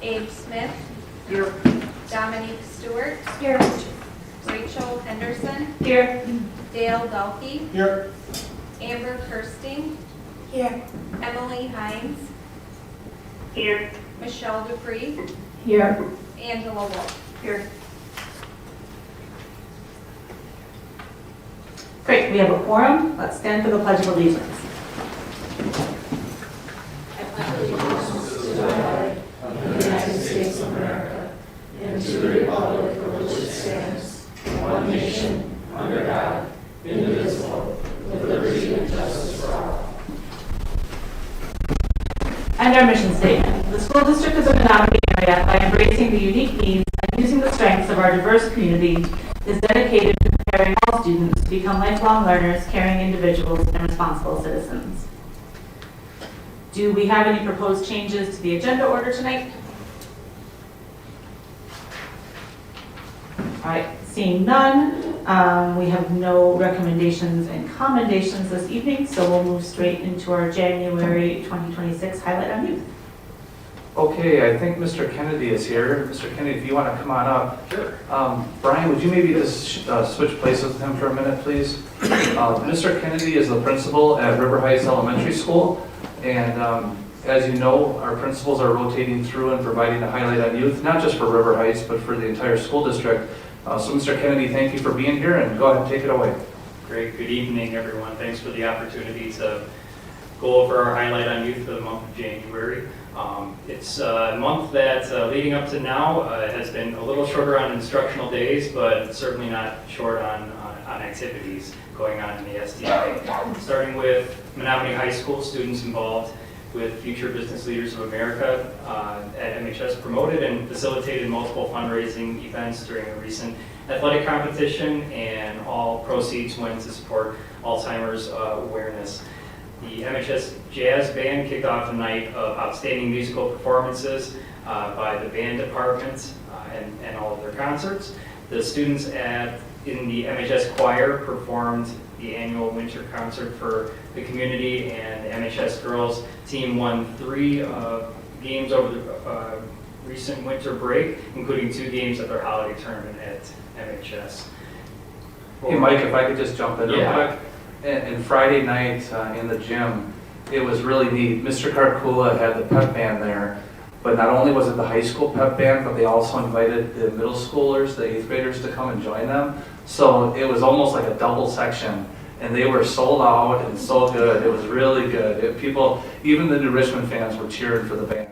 Abe Smith, Here. Dominique Stewart, Here. Rachel Henderson, Here. Dale Dalkey, Here. Amber Kirsting, Here. Emily Hines, Here. Michelle Dupree, Here. Angela Wolf. Here. Great, we have a quorum. Let's stand for the Pledge of Allegiance. I pledge allegiance to the flag of the United States of America and to the republic for which it stands, one nation, under God, indivisible, with liberty and justice for all. And our mission statement. The school district of the Menomonie area, by embracing the unique needs and using the strengths of our diverse community, is dedicated to preparing all students to become lifelong learners, caring individuals, and responsible citizens. Do we have any proposed changes to the agenda order tonight? All right, seeing none, we have no recommendations and commendations this evening, so we'll move straight into our January 2026 highlight on youth. Okay, I think Mr. Kennedy is here. Mr. Kennedy, if you want to come on up. Sure. Brian, would you maybe just switch places with him for a minute, please? Mr. Kennedy is the principal at River Heights Elementary School, and as you know, our principals are rotating through and providing a highlight on youth, not just for River Heights, but for the entire school district. So Mr. Kennedy, thank you for being here, and go ahead and take it away. Great. Good evening, everyone. Thanks for the opportunity to go over our highlight on youth for the month of January. It's a month that, leading up to now, has been a little shorter on instructional days, but certainly not short on activities going on in the SDA. Starting with Menomonie High School, students involved with Future Business Leaders of America at MHS promoted and facilitated multiple fundraising events during a recent athletic competition, and all proceeds went to support Alzheimer's awareness. The MHS Jazz Band kicked off a night of outstanding musical performances by the band department and all of their concerts. The students in the MHS choir performed the annual winter concert for the community, and the MHS girls team won 3 games over the recent winter break, including 2 games at their holiday tournament at MHS. Hey, Mike, if I could just jump in real Yeah. quick. And Friday night in the gym, it was really neat. Mr. Karkula had the pep band there, but not only was it the high school pep band, but they also invited the middle schoolers, the 8th graders, to come and join them. So it was almost like a double section, and they were so loud and so good. It was really good. Even the New Richmond fans were cheering for the band.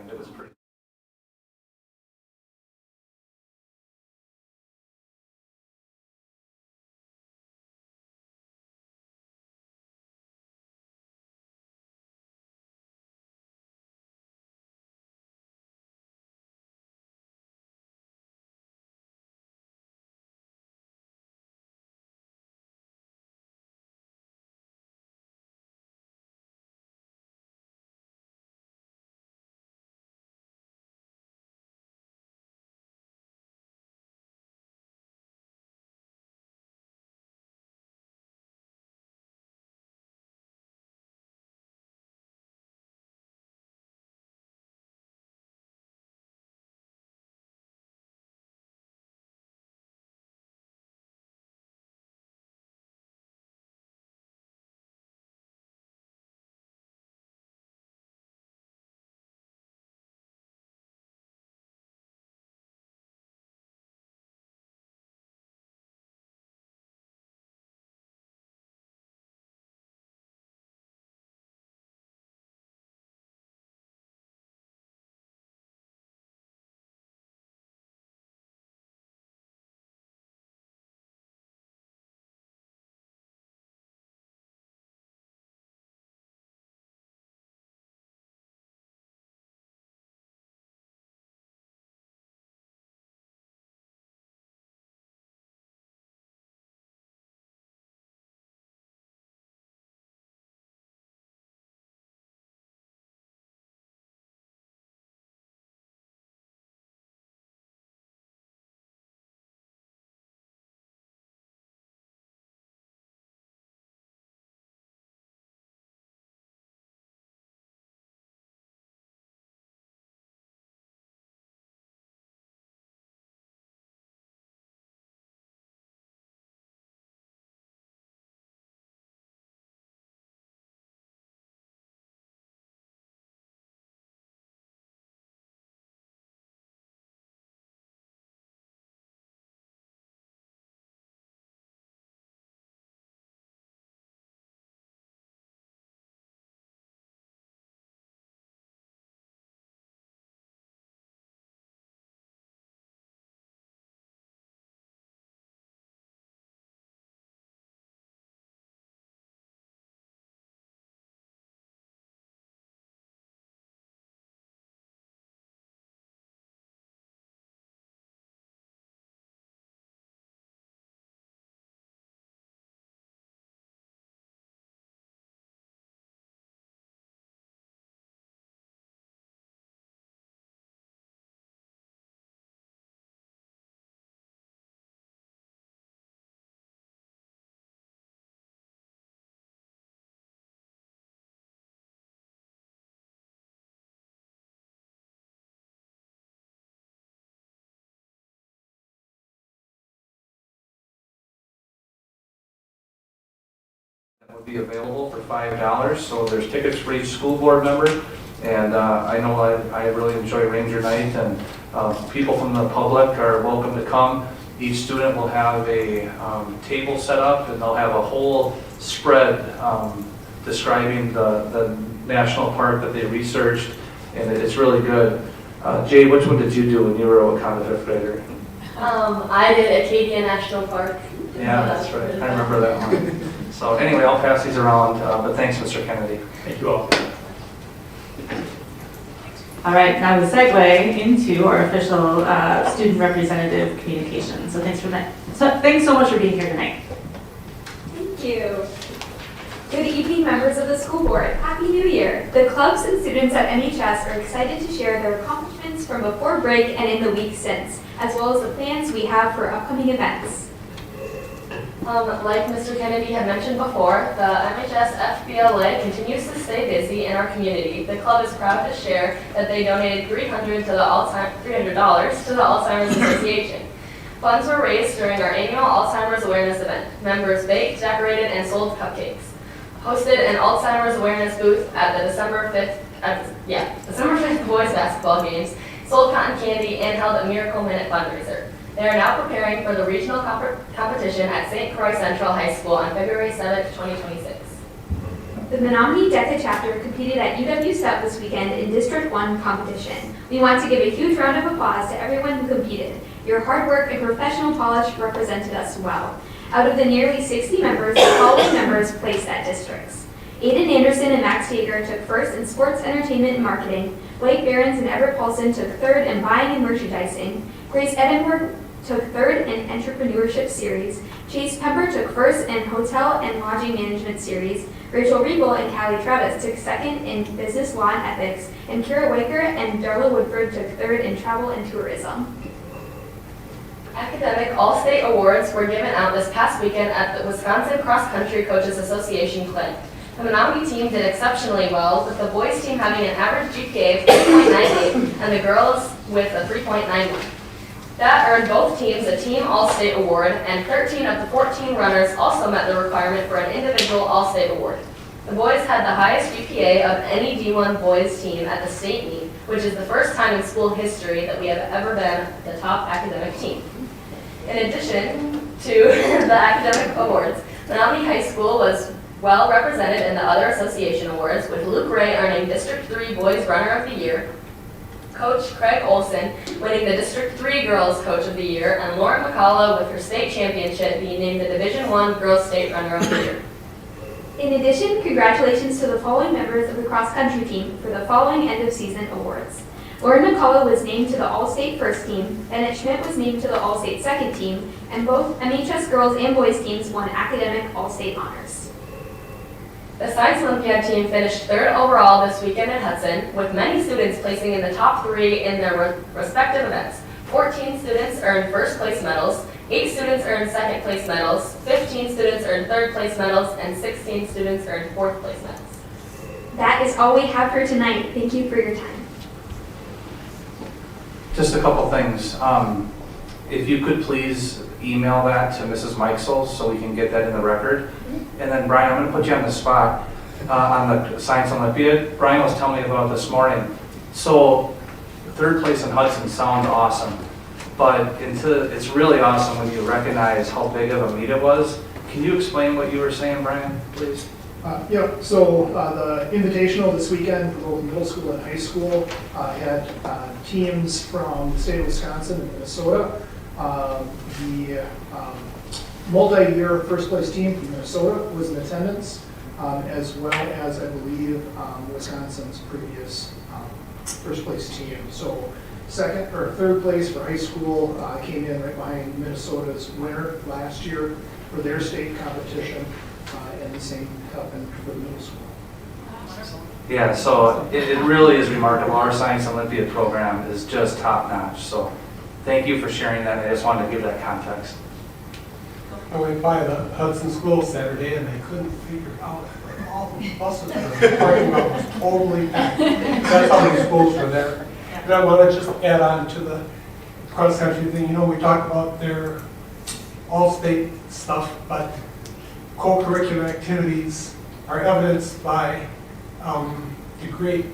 will be available for $5. So there's tickets for each school board member. And I know I really enjoy Ranger Night, and people from the public are welcome to come. Each student will have a table set up, and they'll have a whole spread describing the national park that they researched, and it's really good. Jay, which one did you do when you were a Wakanda fifth grader? I did Acadia National Park. Yeah, that's right. I remember that one. So anyway, I'll pass these around, but thanks, Mr. Kennedy. Thank you all. All right, now we segue into our official student representative communication. So thanks so much for being here tonight. Thank you. Good evening, members of the school board. Happy New Year. The clubs and students at MHS are excited to share their accomplishments from before break and in the week since, as well as the plans we have for upcoming events. Like Mr. Kennedy had mentioned before, the MHS FBLA continues to stay busy in our community. The club is proud to share that they donated $300 to the Alzheimer's Association. Funds were raised during our annual Alzheimer's Awareness event. Members baked, decorated, and sold cupcakes. Hosted an Alzheimer's Awareness booth at the December 5th boys basketball games, sold cotton candy, and held a Miracle Minute fundraiser. They are now preparing for the regional competition at St. Croix Central High School on February 7th, 2026. The Menomonie DECA chapter competed at UW South this weekend in District 1 competition. We want to give a huge round of applause to everyone who competed. Your hard work and professional polish represented us well. Out of the nearly 60 members, the following members placed at districts. Aiden Anderson and Max Tager took first in sports, entertainment, and marketing. Blake Behrens and Everett Paulson took third in buying and merchandising. Grace Edinburgh took third in entrepreneurship series. Chase Pember took first in hotel and lodging management series. Rachel Riegel and Callie Travis took second in business law and ethics. And Kira Waker and Darla Woodford took third in travel and tourism. Academic All-State Awards were given out this past weekend at the Wisconsin Cross Country Coaches Association Clinic. The Menomonie team did exceptionally well, with the boys team having an average GPA of 3.98 and the girls with a 3.91. That earned both teams a Team All-State Award, and 13 of the 14 runners also met the requirement for an individual All-State Award. The boys had the highest GPA of any D1 boys team at the state meet, which is the first time in school history that we have ever been the top academic team. In addition to the academic awards, Menomonie High School was well represented in the other association awards, with Luke Ray earning District 3 Boys Runner of the Year, Coach Craig Olson winning the District 3 Girls Coach of the Year, and Lauren McCullough with her state championship being named the Division 1 Girls State Runner of the Year. In addition, congratulations to the following members of the cross-country team for the following end-of-season awards. Lauren McCullough was named to the All-State First Team, Bennett Schmidt was named to the All-State Second Team, and both MHS girls and boys teams won academic All-State honors. The Science Olympiad team finished third overall this weekend in Hudson, with many students placing in the top 3 in their respective events. 14 students earned first place medals, 8 students earned second place medals, 15 students earned third place medals, and 16 students earned fourth place medals. That is all we have for tonight. Thank you for your time. Just a couple things. If you could please email that to Mrs. Mikesel so we can get that in the record. And then Brian, I'm going to put you on the spot on the Science Olympiad. Brian was telling me about this morning. So third place in Hudson sounds awesome, but it's really awesome when you recognize how big of a meet it was. Can you explain what you were saying, Brian, please? So the Invitational this weekend for both middle school and high school had teams from the state of Wisconsin and Minnesota. The multi-year first place team from Minnesota was in attendance, as well as, I believe, Wisconsin's previous first place team. So second or third place for high school came in right behind Minnesota's winner last year for their state competition, and the same happened for the middle school. Yeah, so it really is remarkable. Our Science Olympiad program is just top notch. So thank you for sharing that. I just wanted to give that context. I went by the Hudson School Saturday and I couldn't figure out where all the buses were. The parking lot was totally packed. That's how many schools were there. And I want to just add on to the cross-country thing. You know, we talked about their all-state stuff, but co-curricular activities are evidenced by the great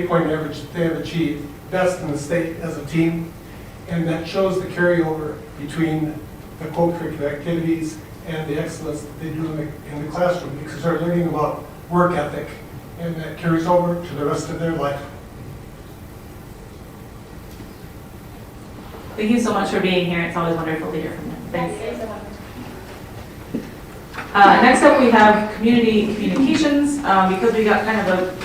point average that they have achieved, best in the state as a team, and that shows the carryover between the co-curricular activities and the excellence that they do in the classroom, because they're learning about work ethic, and that carries over to the rest of their life. Thank you so much for being here. It's always wonderful to hear from you. Thanks. Next up, we have community communications. Because we got kind of a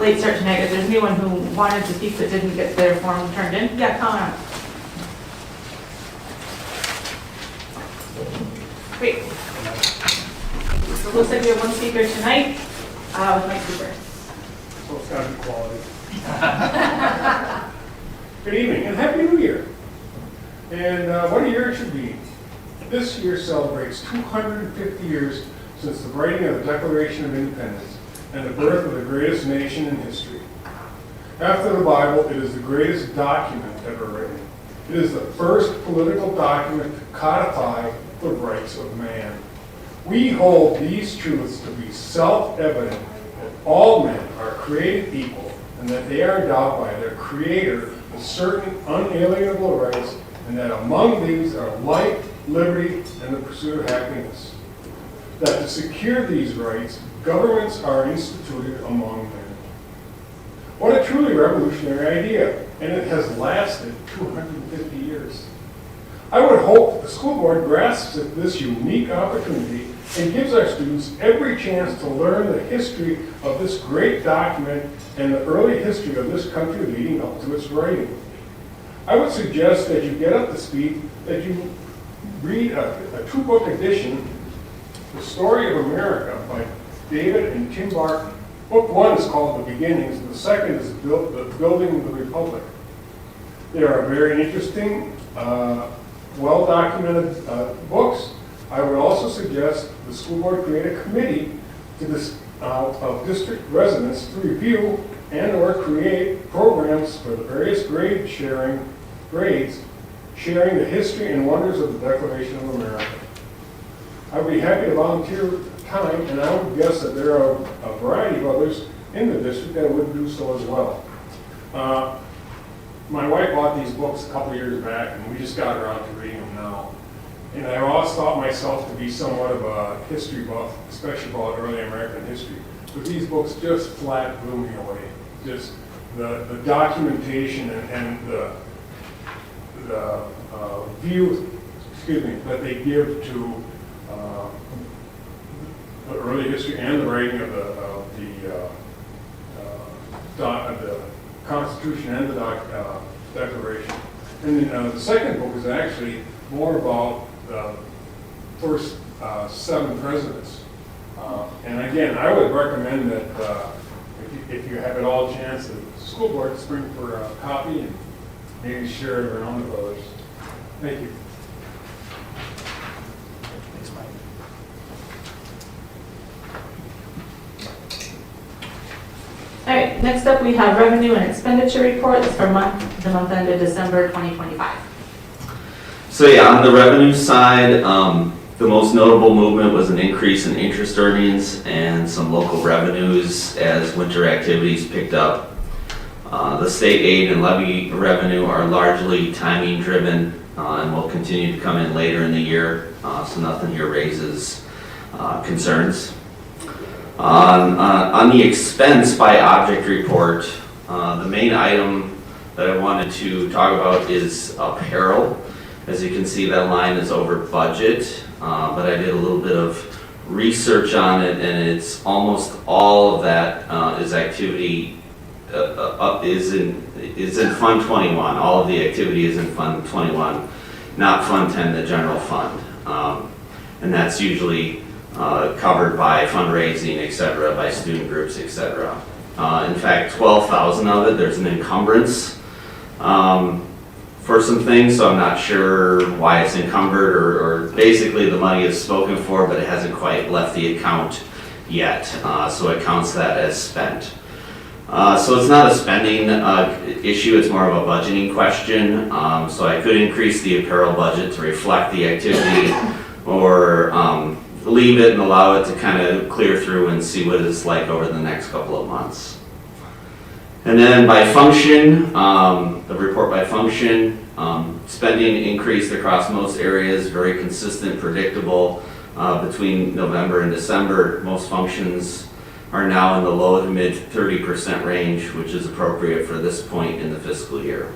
late start tonight, if there's anyone who wanted to speak but didn't get their form turned in, yeah, come on up. Great. So it looks like we have one speaker tonight with Mike Cooper. So it's gotta be quality. Good evening and Happy New Year. And what a year it should be. This year celebrates 250 years since the writing of the Declaration of Independence and the birth of the greatest nation in history. After the Bible, it is the greatest document ever written. It is the first political document to codify the rights of man. We hold these truths to be self-evident that all men are created equal and that they are endowed by their Creator with certain unalienable rights, and that among these are life, liberty, and the pursuit of happiness. That to secure these rights, governments are instituted among men. What a truly revolutionary idea, and it has lasted 250 years. I would hope that the school board grasps this unique opportunity and gives our students every chance to learn the history of this great document and the early history of this country leading up to its writing. I would suggest that you get up to speed, that you read a two-book edition, The Story of America by David and Tim Barton. Book 1 is called The Beginnings, and the second is The Building of the Republic. They are very interesting, well-documented books. I would also suggest the school board create a committee of district residents to review and or create programs for the various grades sharing the history and wonders of the Declaration of America. I would be happy to volunteer time, and I would guess that there are a variety of others in the district that would do so as well. My wife bought these books a couple years back, and we just got around to reading them now. And I always thought myself to be somewhat of a history buff, especially about early American history. But these books just flat blew me away. Just the documentation and the view, that they give to the early history and the writing of the Constitution and the Declaration. And then, the second book is actually more about the first 7 presidents. And again, I would recommend that if you have at all chance, the school board to bring for a copy and maybe share it around with others. Thank you. Thanks, Mike. All right, next up we have revenue and expenditure reports for the month ended December 2025. So yeah, on the revenue side, the most notable movement was an increase in interest earnings and some local revenues as winter activities picked up. The state aid and levy revenue are largely timing driven and will continue to come in later in the year, so nothing here raises concerns. On the expense by object report, the main item that I wanted to talk about is apparel. As you can see, that line is over budget, but I did a little bit of research on it, and it's almost all of that is activity is in Fund 21. All of the activity is in Fund 21, not Fund 10, the general fund, and that's usually covered by fundraising, etc., by student groups, etc. In fact, 12,000 of it, there's an encumbrance for some things, so I'm not sure why it's encumbered, or basically the money is spoken for, but it hasn't quite left the account yet, so it counts that as spent. So it's not a spending issue, it's more of a budgeting question, so I could increase the apparel budget to reflect the activity, or leave it and allow it to kind of clear through and see what it's like over the next couple of months. And then by function, the report by function, spending increased across most areas, very consistent, predictable between November and December. Most functions are now in the low to mid 30% range, which is appropriate for this point in the fiscal year.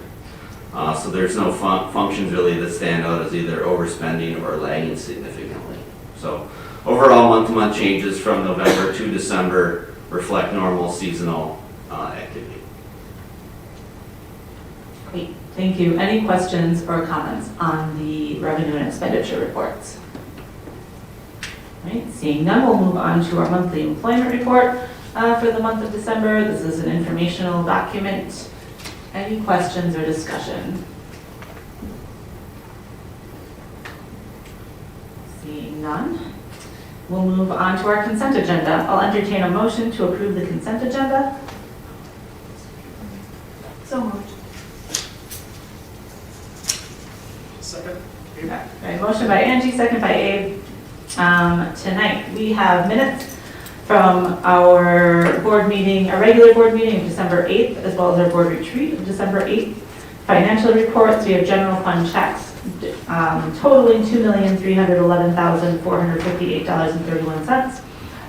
So there's no functions really that stand out as either overspending or lagging significantly. So overall month-to-month changes from November to December reflect normal seasonal activity. Great, thank you. Any questions or comments on the revenue and expenditure reports? All right, seeing none, we'll move on to our monthly employment report for the month of December. This is an informational document. Any questions or discussion? Seeing none, we'll move on to our consent agenda. I'll entertain a motion to approve the consent agenda. So moved. Second. Right, motion by Angie, second by Abe. Tonight, we have minutes from our board meeting, our regular board meeting of December 8th, as well as our board retreat of December 8th. Financial reports, we have general fund checks totaling $2,311,458.31,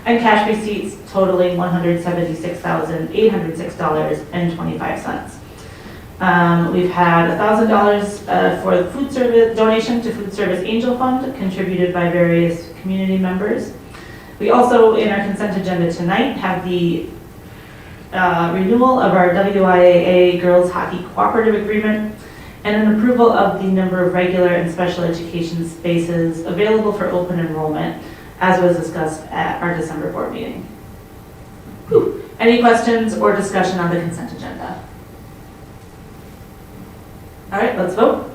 and cash receipts totaling $176,806.25. We've had $1,000 for the food service donation to Food Service Angel Fund contributed by various community members. We also, in our consent agenda tonight, have the renewal of our WIAA Girls Hockey Cooperative Agreement and an approval of the number of regular and special education spaces available for open enrollment, as was discussed at our December board meeting. Any questions or discussion on the consent agenda? All right, let's vote.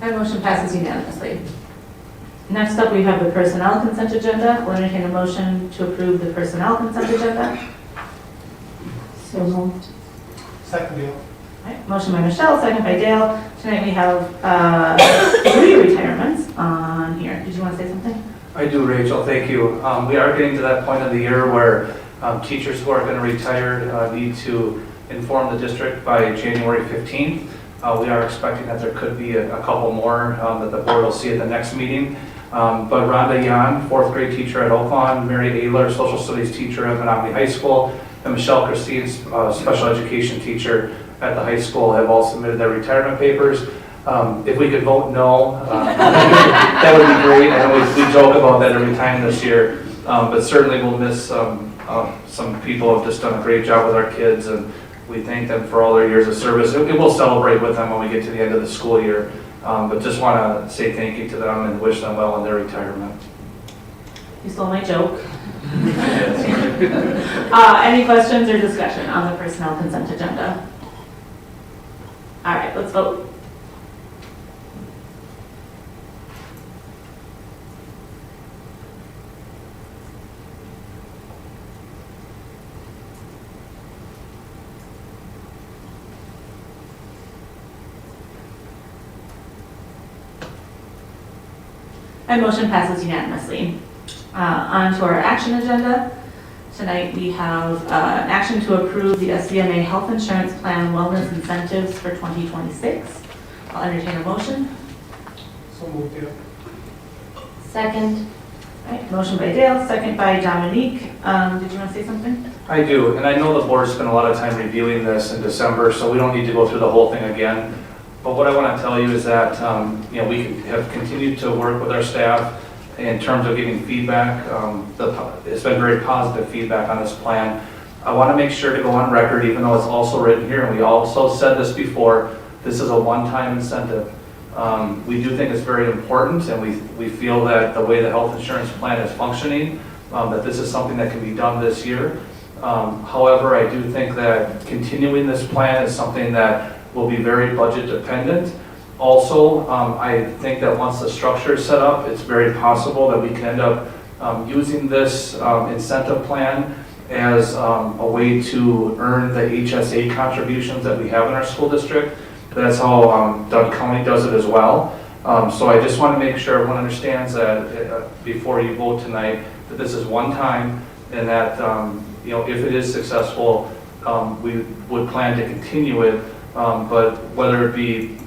And motion passes unanimously. Next up, we have the personnel consent agenda. We'll entertain a motion to approve the personnel consent agenda. So moved. Second deal. All right, motion by Michelle, second by Dale. Tonight we have 3 retirements on here. Did you want to say something? I do, Rachel, thank you. We are getting to that point of the year where teachers who are going to retire need to inform the district by January 15th. We are expecting that there could be a couple more that the board will see at the next meeting. But Rhonda Jan, 4th grade teacher at Oaklawn, Mary Ayler, social studies teacher at Menomonie High School, and Michelle Christine, special education teacher at the high school, have all submitted their retirement papers. If we could vote no, that would be great. I know we joke about that every time this year, but certainly we'll miss some people who have just done a great job with our kids, and we thank them for all their years of service. And we'll celebrate with them when we get to the end of the school year. But just want to say thank you to them and wish them well in their retirement. You stole my joke. Any questions or discussion on the personnel consent agenda? All right, let's vote. And motion passes unanimously. On to our action agenda. Tonight we have an action to approve the SCMA Health Insurance Plan Wellness Incentives for 2026. I'll entertain a motion. So moved, Dale. Second. All right, motion by Dale, second by Dominique. Did you want to say something? I do, and I know the board spent a lot of time reviewing this in December, so we don't need to go through the whole thing again. But what I want to tell you is that we have continued to work with our staff in terms of getting feedback. It's been very positive feedback on this plan. I want to make sure to go on record, even though it's also written here, and we also said this before, this is a one-time incentive. We do think it's very important, and we feel that the way the health insurance plan is functioning, that this is something that can be done this year. However, I do think that continuing this plan is something that will be very budget dependent. Also, I think that once the structure is set up, it's very possible that we can end up using this incentive plan as a way to earn the HSA contributions that we have in our school district. That's how Dunn County does it as well. So I just want to make sure everyone understands that before you vote tonight, that this is one time, and that if it is successful, we would plan to continue it. But whether it be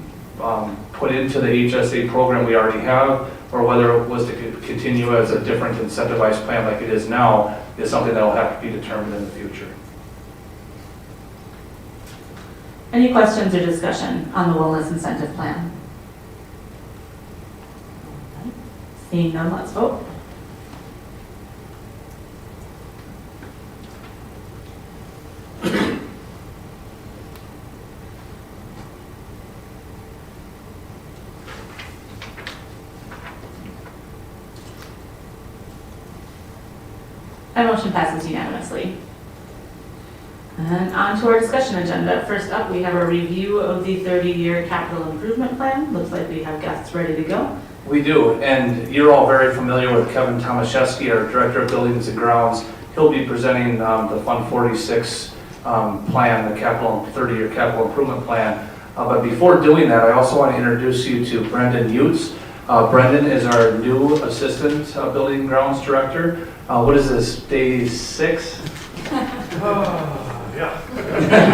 put into the HSA program we already have, or whether it was to continue as a different incentivized plan like it is now, is something that will have to be determined in the future. Any questions or discussion on the wellness incentive plan? Seeing none, let's vote. That motion passes unanimously. And on to our discussion agenda. First up, we have a review of the 30-year capital improvement plan. Looks like we have guests ready to go. We do, and you're all very familiar with Kevin Tomaszewski, our Director of Buildings and Grounds. He'll be presenting the Fund 46 plan, the 30-year capital improvement plan. But before doing that, I also want to introduce you to Brendan Utes. Brendan is our new Assistant Building and Grounds Director. What is this, day 6? Yeah.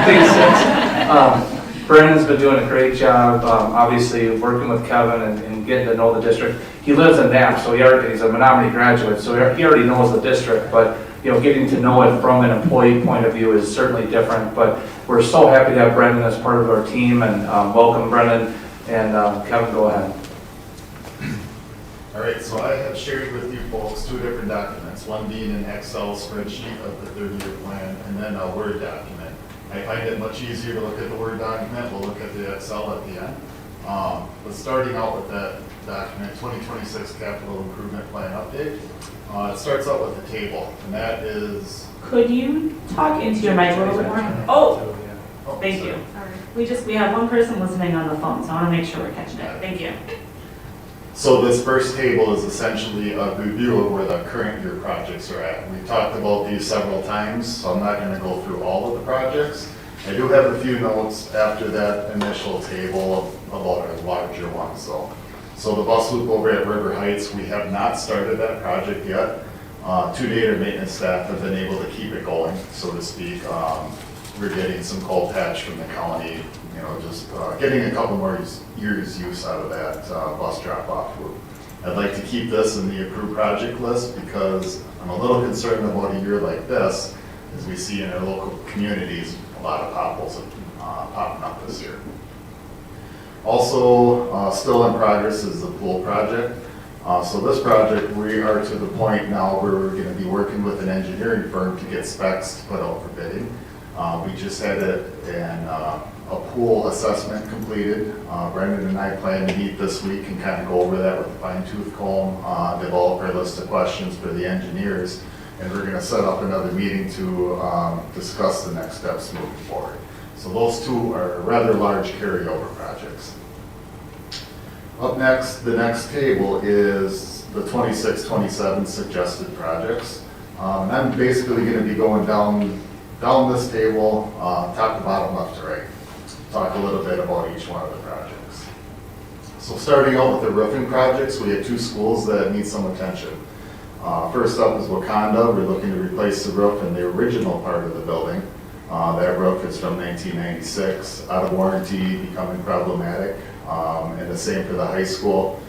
Day 6. Brendan's been doing a great job, obviously working with Kevin and getting to know the district. He lives in Knapp, so he's a Menomonie graduate, so he already knows the district, but getting to know it from an employee point of view is certainly different. But we're so happy to have Brendan as part of our team, and welcome Brendan, and Kevin, go ahead. All right, so I have shared with you folks 2 different documents, one being an Excel spreadsheet of the 30-year plan, and then a Word document. I find it much easier to look at the Word document. We'll look at the Excel at the end. But starting out with that document, 2026 Capital Improvement Plan Update, it starts out with a table, and that is... Could you talk into your mic a little bit more? Oh, thank you. We have one person listening on the phone, so I want to make sure we're catching it. Thank you. So this first table is essentially a review of where the current year projects are at. We've talked about these several times, so I'm not going to go through all of the projects. I do have a few notes after that initial table about our larger ones. So the bus loop over at River Heights, we have not started that project yet. To date, our maintenance staff have been able to keep it going, so to speak. We're getting some cold patch from the county, just getting a couple more years use out of that bus drop-off loop. I'd like to keep this in the approved project list because I'm a little concerned about a year like this, as we see in our local communities, a lot of potholes popping up this year. Also, still in progress is the pool project. So this project, we are to the point now where we're going to be working with an engineering firm to get specs to put out for bidding. We just had a pool assessment completed. Brendan and I plan to meet this week and kind of go over that with a fine-tooth comb, develop our list of questions for the engineers, and we're going to set up another meeting to discuss the next steps moving forward. So those 2 are rather large carryover projects. Up next, the next table is the 26-27 suggested projects. I'm basically going to be going down this table, top to bottom, left to right. Talk a little bit about each one of the projects. So starting out with the roofing projects, we have 2 schools that need some attention. First up is Wakanda. We're looking to replace the roof in the original part of the building. That roof is from 1996, out of warranty, becoming problematic. And the same for the high school.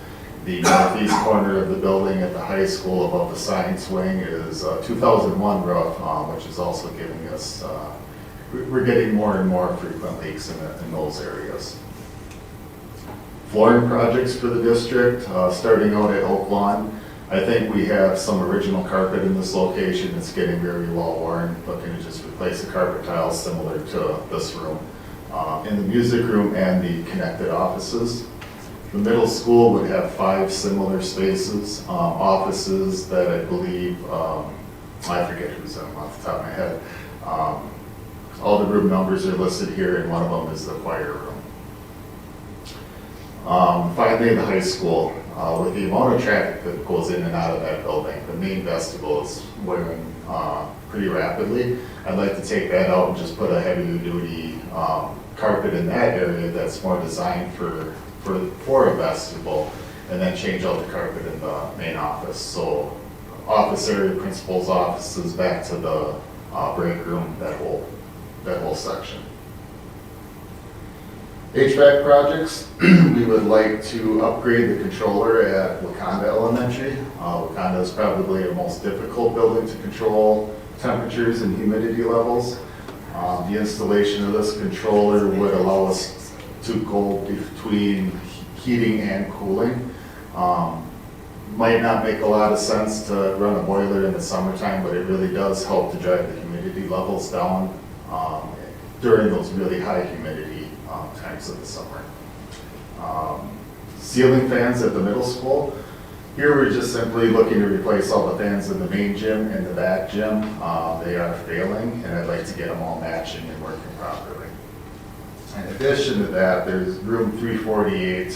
The northeast corner of the building at the high school above the science wing is a 2001 roof, which is also giving us, we're getting more and more frequent leaks in those areas. Flooring projects for the district, starting out at Oak Lawn. I think we have some original carpet in this location. It's getting very well worn. Looking to just replace the carpet tiles similar to this room. In the music room and the connected offices. The middle school would have 5 similar spaces, offices that I believe, I forget who's on them off the top of my head. All the room numbers are listed here, and one of them is the choir room. Finally, the high school, with the amount of traffic that goes in and out of that building, the main vestibule is wearing pretty rapidly. I'd like to take that out and just put a heavier duty carpet in that area that's more designed for a vestibule, and then change out the carpet in the main office. So office area, principal's offices, back to the break room, that whole section. HVAC projects, we would like to upgrade the controller at Wakanda Elementary. Wakanda is probably the most difficult building to control temperatures and humidity levels. The installation of this controller would allow us to go between heating and cooling. Might not make a lot of sense to run a boiler in the summertime, but it really does help to drive the humidity levels down during those really high humidity times of the summer. Ceiling fans at the middle school. Here we're just simply looking to replace all the fans in the main gym and the back gym. They are failing, and I'd like to get them all matching and working properly. In addition to that, there's room 348,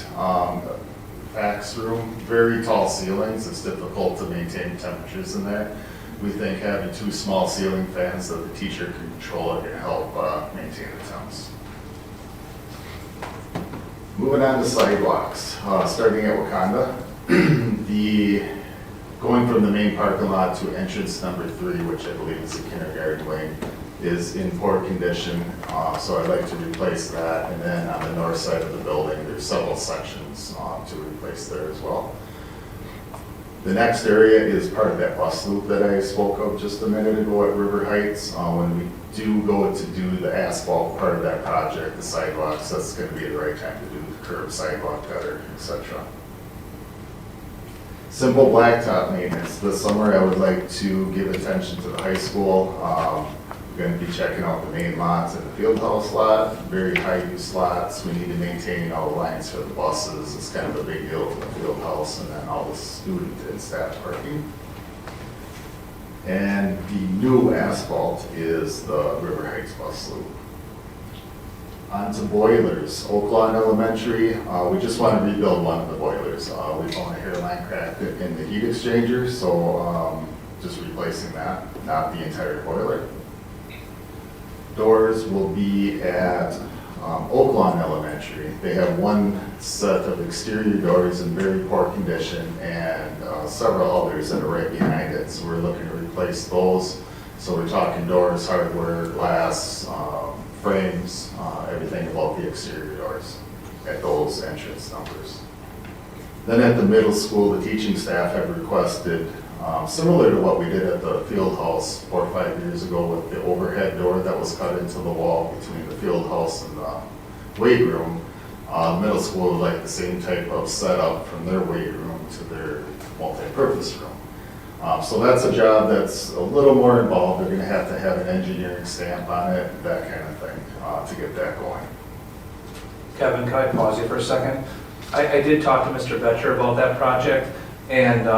fax room, very tall ceilings. It's difficult to maintain temperatures in there. We think having 2 small ceiling fans that the teacher can control are going to help maintain the temps. Moving on to sidewalks, starting at Wakanda. Going from the main parking lot to entrance number 3, which I believe is the kindergarten wing, is in poor condition, so I'd like to replace that. And then on the north side of the building, there's several sections to replace there as well. The next area is part of that bus loop that I spoke of just a minute ago at River Heights. When we do go to do the asphalt part of that project, the sidewalks, that's going to be the right time to do the curb, sidewalk gutter, etc. Simple blacktop maintenance. This summer I would like to give attention to the high school. We're going to be checking out the main lots and the field house lot, very high use lots. We need to maintain all the lines for the buses. It's kind of a big deal for the field house, and then all the student and staff parking. And the new asphalt is the River Heights bus loop. On to boilers. Oak Lawn Elementary, we just want to rebuild one of the boilers. We found a hairline crack in the heat exchanger, so just replacing that, not the entire boiler. Doors will be at Oak Lawn Elementary. They have one set of exterior doors in very poor condition and several others that are right behind it. So we're looking to replace those. So we're talking doors, hardware, glass, frames, everything about the exterior doors at those entrance numbers. Then at the middle school, the teaching staff have requested, similar to what we did at the field house 4 or 5 years ago with the overhead door that was cut into the wall between the field house and the weight room. Middle school would like the same type of setup from their weight room to their multi-purpose room. So that's a job that's a little more involved. They're going to have an engineering stamp on it, that kind of thing, to get that going. Kevin, can I pause you for a second? I did talk to Mr. Betcher about that project, and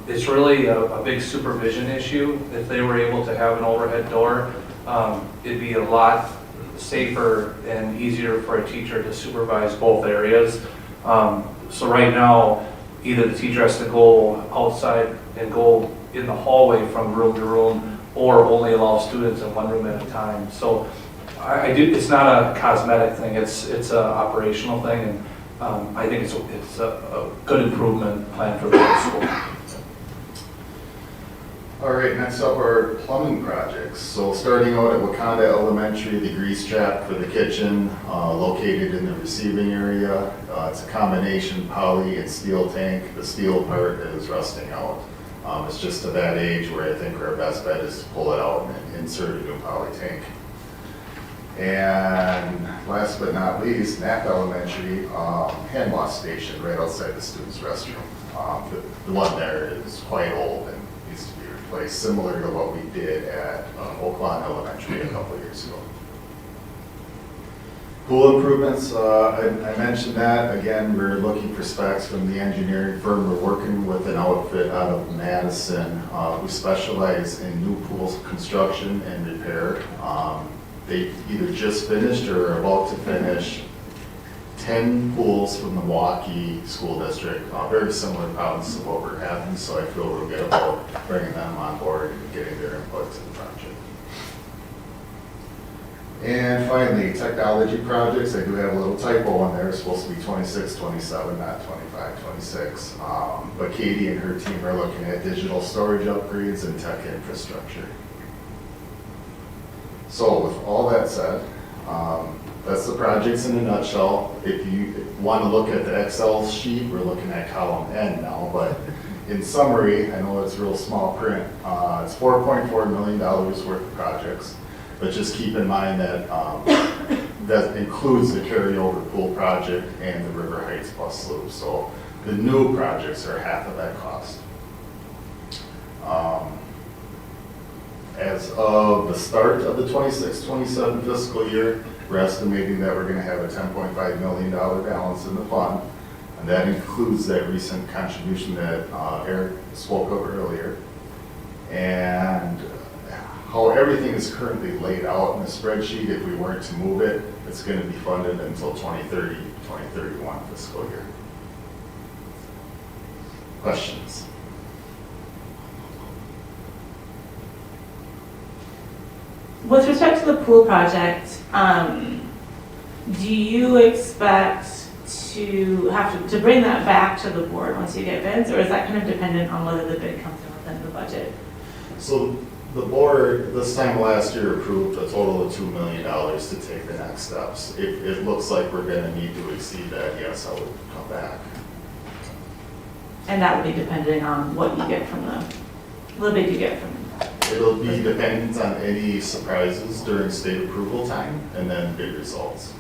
it's really a big supervision issue. If they were able to have an overhead door, it'd be a lot safer and easier for a teacher to supervise both areas. So right now, either the teacher has to go outside and go in the hallway from room to room, or only allow students in one room at a time. So it's not a cosmetic thing, it's an operational thing, and I think it's a good improvement plan for the high school. All right, next up are plumbing projects. So starting out at Wakanda Elementary, the grease trap for the kitchen, located in the receiving area. It's a combination poly and steel tank. The steel part is rusting out. It's just to that age where I think our best bet is to pull it out and insert a new poly tank. And last but not least, Knapp Elementary, hand wash station right outside the student's restroom. The one there is quite old and needs to be replaced, similar to what we did at Oak Lawn Elementary a couple years ago. Pool improvements, I mentioned that. Again, we're looking for specs from the engineering firm. We're working with an outfit out of Madison who specialize in new pool construction and repair. They either just finished or are about to finish 10 pools from the Menomonie School District, very similar problems to what we're having, so I feel real good about bringing them on board and getting their input to the project. And finally, technology projects, I do have a little typo in there, it's supposed to be 26, 27, not 25, 26. But Katie and her team are looking at digital storage upgrades and tech infrastructure. So with all that said, that's the projects in a nutshell. If you want to look at the Excel sheet, we're looking at column N now, but in summary, I know it's real small print, it's $4.4 million worth of projects, but just keep in mind that that includes the carryover pool project and the River Heights bus loop. So the new projects are half of that cost. As of the start of the 26-27 fiscal year, we're estimating that we're going to have a $10.5 million balance in the fund, and that includes that recent contribution that Eric spoke of earlier. And how everything is currently laid out in the spreadsheet, if we weren't to move it, it's going to be funded until 2030, 2031 fiscal year. Questions? With respect to the pool project, do you expect to have to bring that back to the board once you get bids, or is that kind of dependent on whether the bid comes in within the budget? So the board, this time last year, approved a total of $2 million to take the next steps. If it looks like we're going to need to exceed that, yes, I would come back. And that would be depending on what you get from the bid you get from them. It'll be dependent on any surprises during state approval time and then bid results.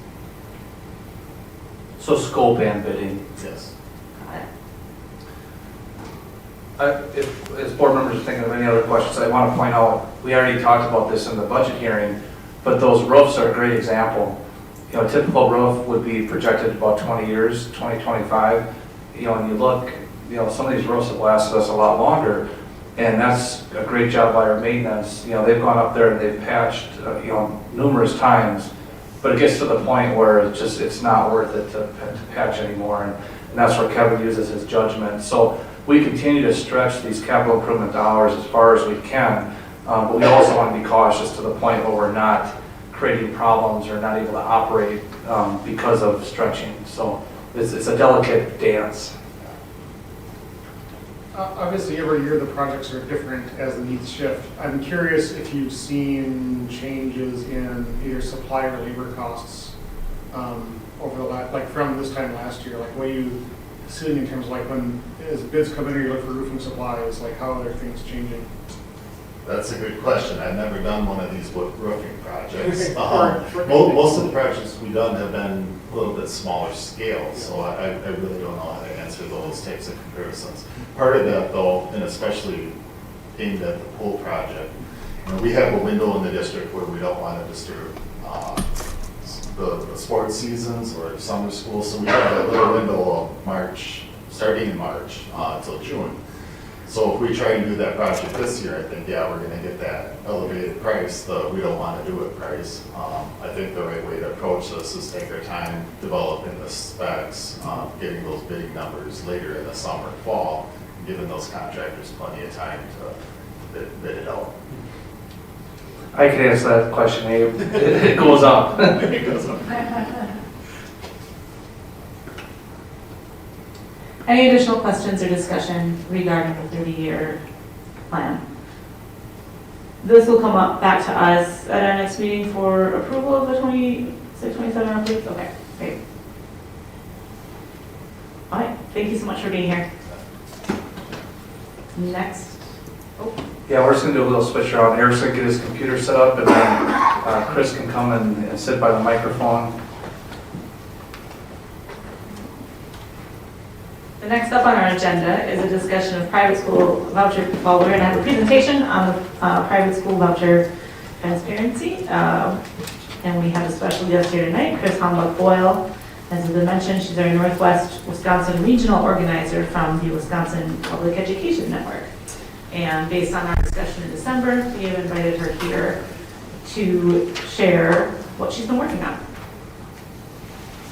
So scope and bidding. Yes. If, as board members are thinking of any other questions, I want to point out, we already talked about this in the budget hearing, but those roofs are a great example. You know, a typical roof would be projected about 20 years, 20, 25. You know, and you look, you know, some of these roofs have lasted us a lot longer, and that's a great job by our maintenance. You know, they've gone up there and they've patched, you know, numerous times, but it gets to the point where it's not worth it to patch anymore, and that's where Kevin uses his judgment. So we continue to stretch these capital improvement dollars as far as we can, but we also want to be cautious to the point where we're not creating problems or not able to operate because of stretching. So it's a delicate dance. Obviously, every year the projects are different as the needs shift. I'm curious if you've seen changes in either supply or labor costs over the last, like from this time last year. Like, what are you seeing in terms of like when as bids come in or you look for roofing supplies, like how are things changing? That's a good question. I've never done one of these roofing projects. Most of the projects we've done have been a little bit smaller scale, so I really don't know how to answer those types of comparisons. Part of that though, and especially aimed at the pool project, you know, we have a window in the district where we don't want to disturb the sports seasons or summer school, so we have a little window of March, starting in March until June. So if we try and do that project this year, I think, yeah, we're gonna get that elevated price, the we don't wanna do it price. I think the right way to approach this is take our time developing the specs, getting those bidding numbers later in the summer, fall, and giving those contractors plenty of time to bid it out. I can answer that question, Abe. It goes up. It goes up. Any additional questions or discussion regarding the 30-year plan? This will come up back to us at our next meeting for approval of the 26-27 updates? Okay, great. All right, thank you so much for being here. Next. Oh. Yeah, we're just gonna do a little switch around. Eric's gonna get his computer set up, and then Chris can come and sit by the microphone. The next up on our agenda is a discussion of private school voucher. Well, we're going to have a presentation on the private school voucher transparency. And we have a special guest here tonight, Chris Hombach-Boyle. As has been mentioned, she's our Northwest Wisconsin regional organizer from the Wisconsin Public Education Network. And based on our discussion in December, we have invited her here to share what she's been working on.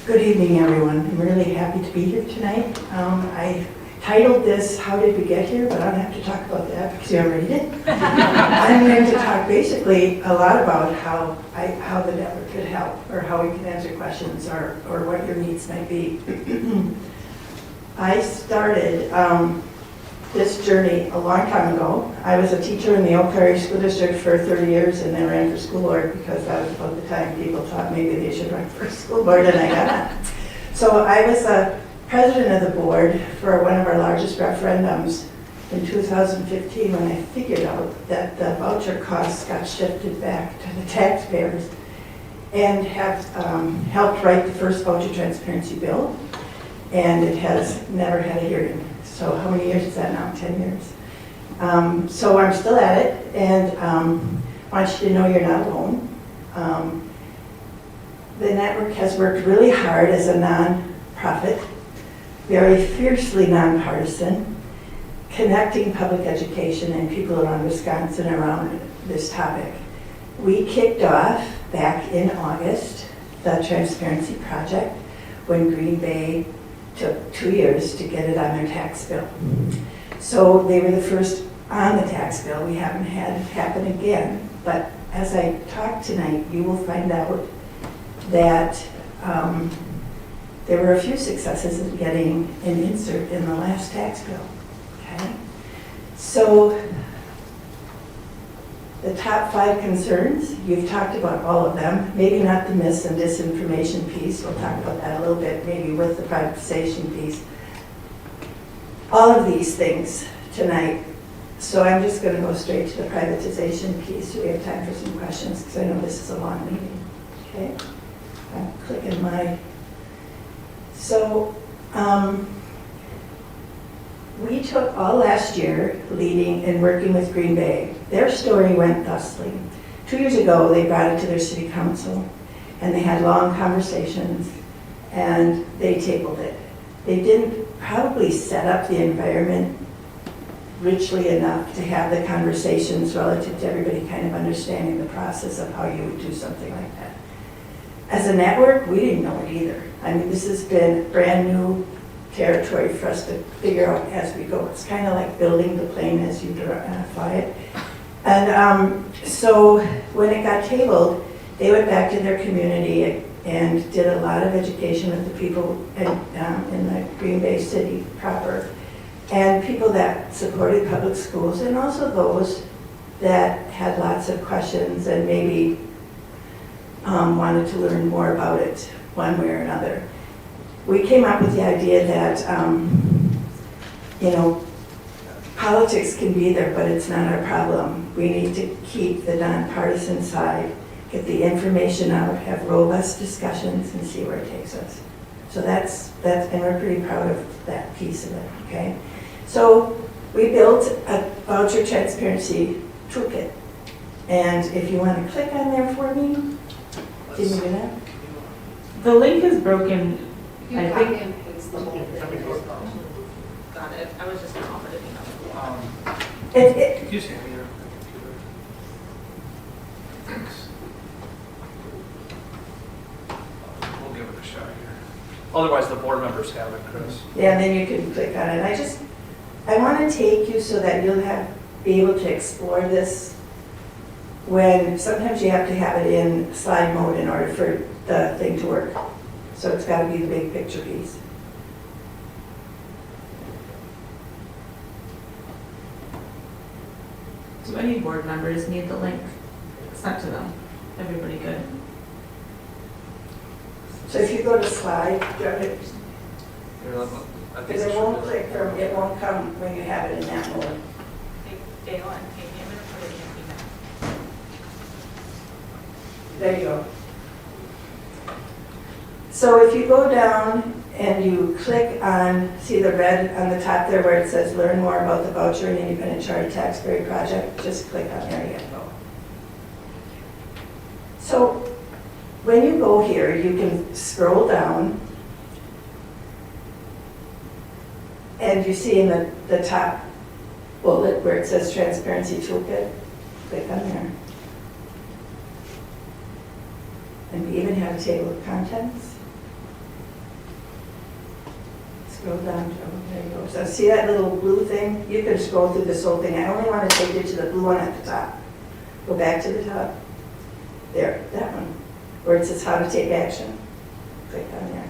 Good evening, everyone. I'm really happy to be here tonight. I titled this, How Did We Get Here? But I don't have to talk about that because you already did. I'm going to talk basically a lot about how the network could help, or how we can answer questions, or what your needs might be. I started this journey a long time ago. I was a teacher in the Oak Prairie School District for 30 years and then ran for school board because that was about the time people thought maybe they should run for school board, and I got on. So I was a president of the board for one of our largest referendums in 2015 when I figured out that the voucher costs got shifted back to the taxpayers, and have helped write the first voucher transparency bill, and it has never had a hearing. So how many years is that now? 10 years. So I'm still at it, and I want you to know you're not alone. The network has worked really hard as a non-profit, very fiercely nonpartisan, connecting public education and people around Wisconsin around this topic. We kicked off back in August the Transparency Project when Green Bay took 2 years to get it on their tax bill. So they were the first on the tax bill. We haven't had it happen again. But as I talk tonight, you will find out that there were a few successes in getting an insert in the last tax bill. Okay? So the top 5 concerns, you've talked about all of them, maybe not the mis and disinformation piece, we'll talk about that a little bit, maybe with the privatization piece. All of these things tonight, so I'm just going to go straight to the privatization piece. We have time for some questions because I know this is a long meeting. Okay? I'm clicking my... So, we took all last year leading and working with Green Bay. Their story went thusly. 2 years ago, they brought it to their city council, and they had long conversations, and they tabled it. They didn't probably set up the environment richly enough to have the conversations relative to everybody kind of understanding the process of how you would do something like that. As a network, we didn't know it either. I mean, this has been brand new territory for us to figure out as we go. It's kind of like building the plane as you fly it. And so when it got tabled, they went back to their community and did a lot of education with the people in the Green Bay city proper, and people that supported public schools, and also those that had lots of questions and maybe wanted to learn more about it one way or another. We came up with the idea that, politics can be there, but it's not our problem. We need to keep the nonpartisan side, get the information out, have robust discussions, and see where it takes us. So that's and we're pretty proud of that piece of it, okay? So we built a voucher transparency toolkit. And if you want to click on there for me, can you do that? The link is broken. You I copy think- and paste the whole thing. Got it. I was just going to offer to Could you stand here? Thanks. We'll give it a shot here. Otherwise, the board members have it, Chris. Yeah, and then you can click on it. I want to take you so that you'll be able to explore this when sometimes you have to have it in slide mode in order for the thing to work. So it's got to be the big picture piece. Do any board members need the link sent to them? Everybody good? So if you go to slide, Here, I think because it won't click from, it won't come when you have it in that mode. Dale and Amy, I'm going to put it in email. There you go. So if you go down and you click on, see the red on the top there where it says learn more about the voucher and independent charter taxpayer project, just click on there, you go. So when you go here, you can scroll down and you see in the top bullet where it says transparency toolkit, click on there. And we even have a table of contents. Scroll down, Joe, there you go. So see that little blue thing? You can scroll through this whole thing. I only want to take you to the blue one at the top. Go back to the top. There, that one, where it says how to take action. Click on there.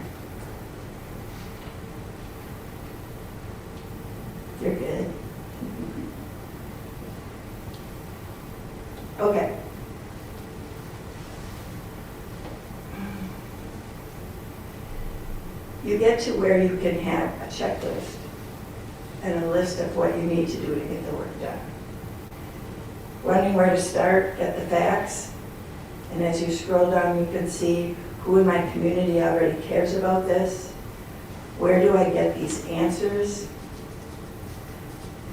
You're good. Okay. You get to where you can have a checklist and a list of what you need to do to get the work done. Wondering where to start, get the facts, and as you scroll down, you can see who in my community already cares about this. Where do I get these answers?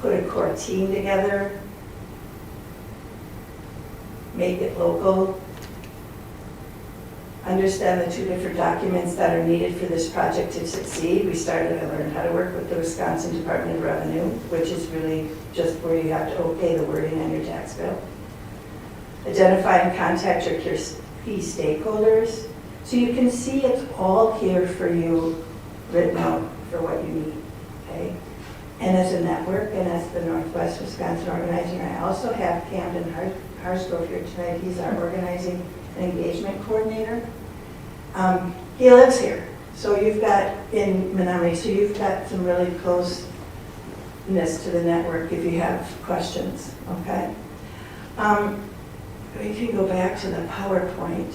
Put a core team together. Make it local. Understand the two different documents that are needed for this project to succeed. We started to learn how to work with the Wisconsin Department of Revenue, which is really just where you have to okay the wording on your tax bill. Identify and contact your key stakeholders. So you can see it's all here for you, written out for what you need, okay? And as a network and as the Northwest Wisconsin organizer, I also have Camden Harsgrove here tonight. He's our organizing and engagement coordinator. He lives here. So you've got, in Menomonie, so you've got some really closeness to the network if you have questions, okay? If you go back to the PowerPoint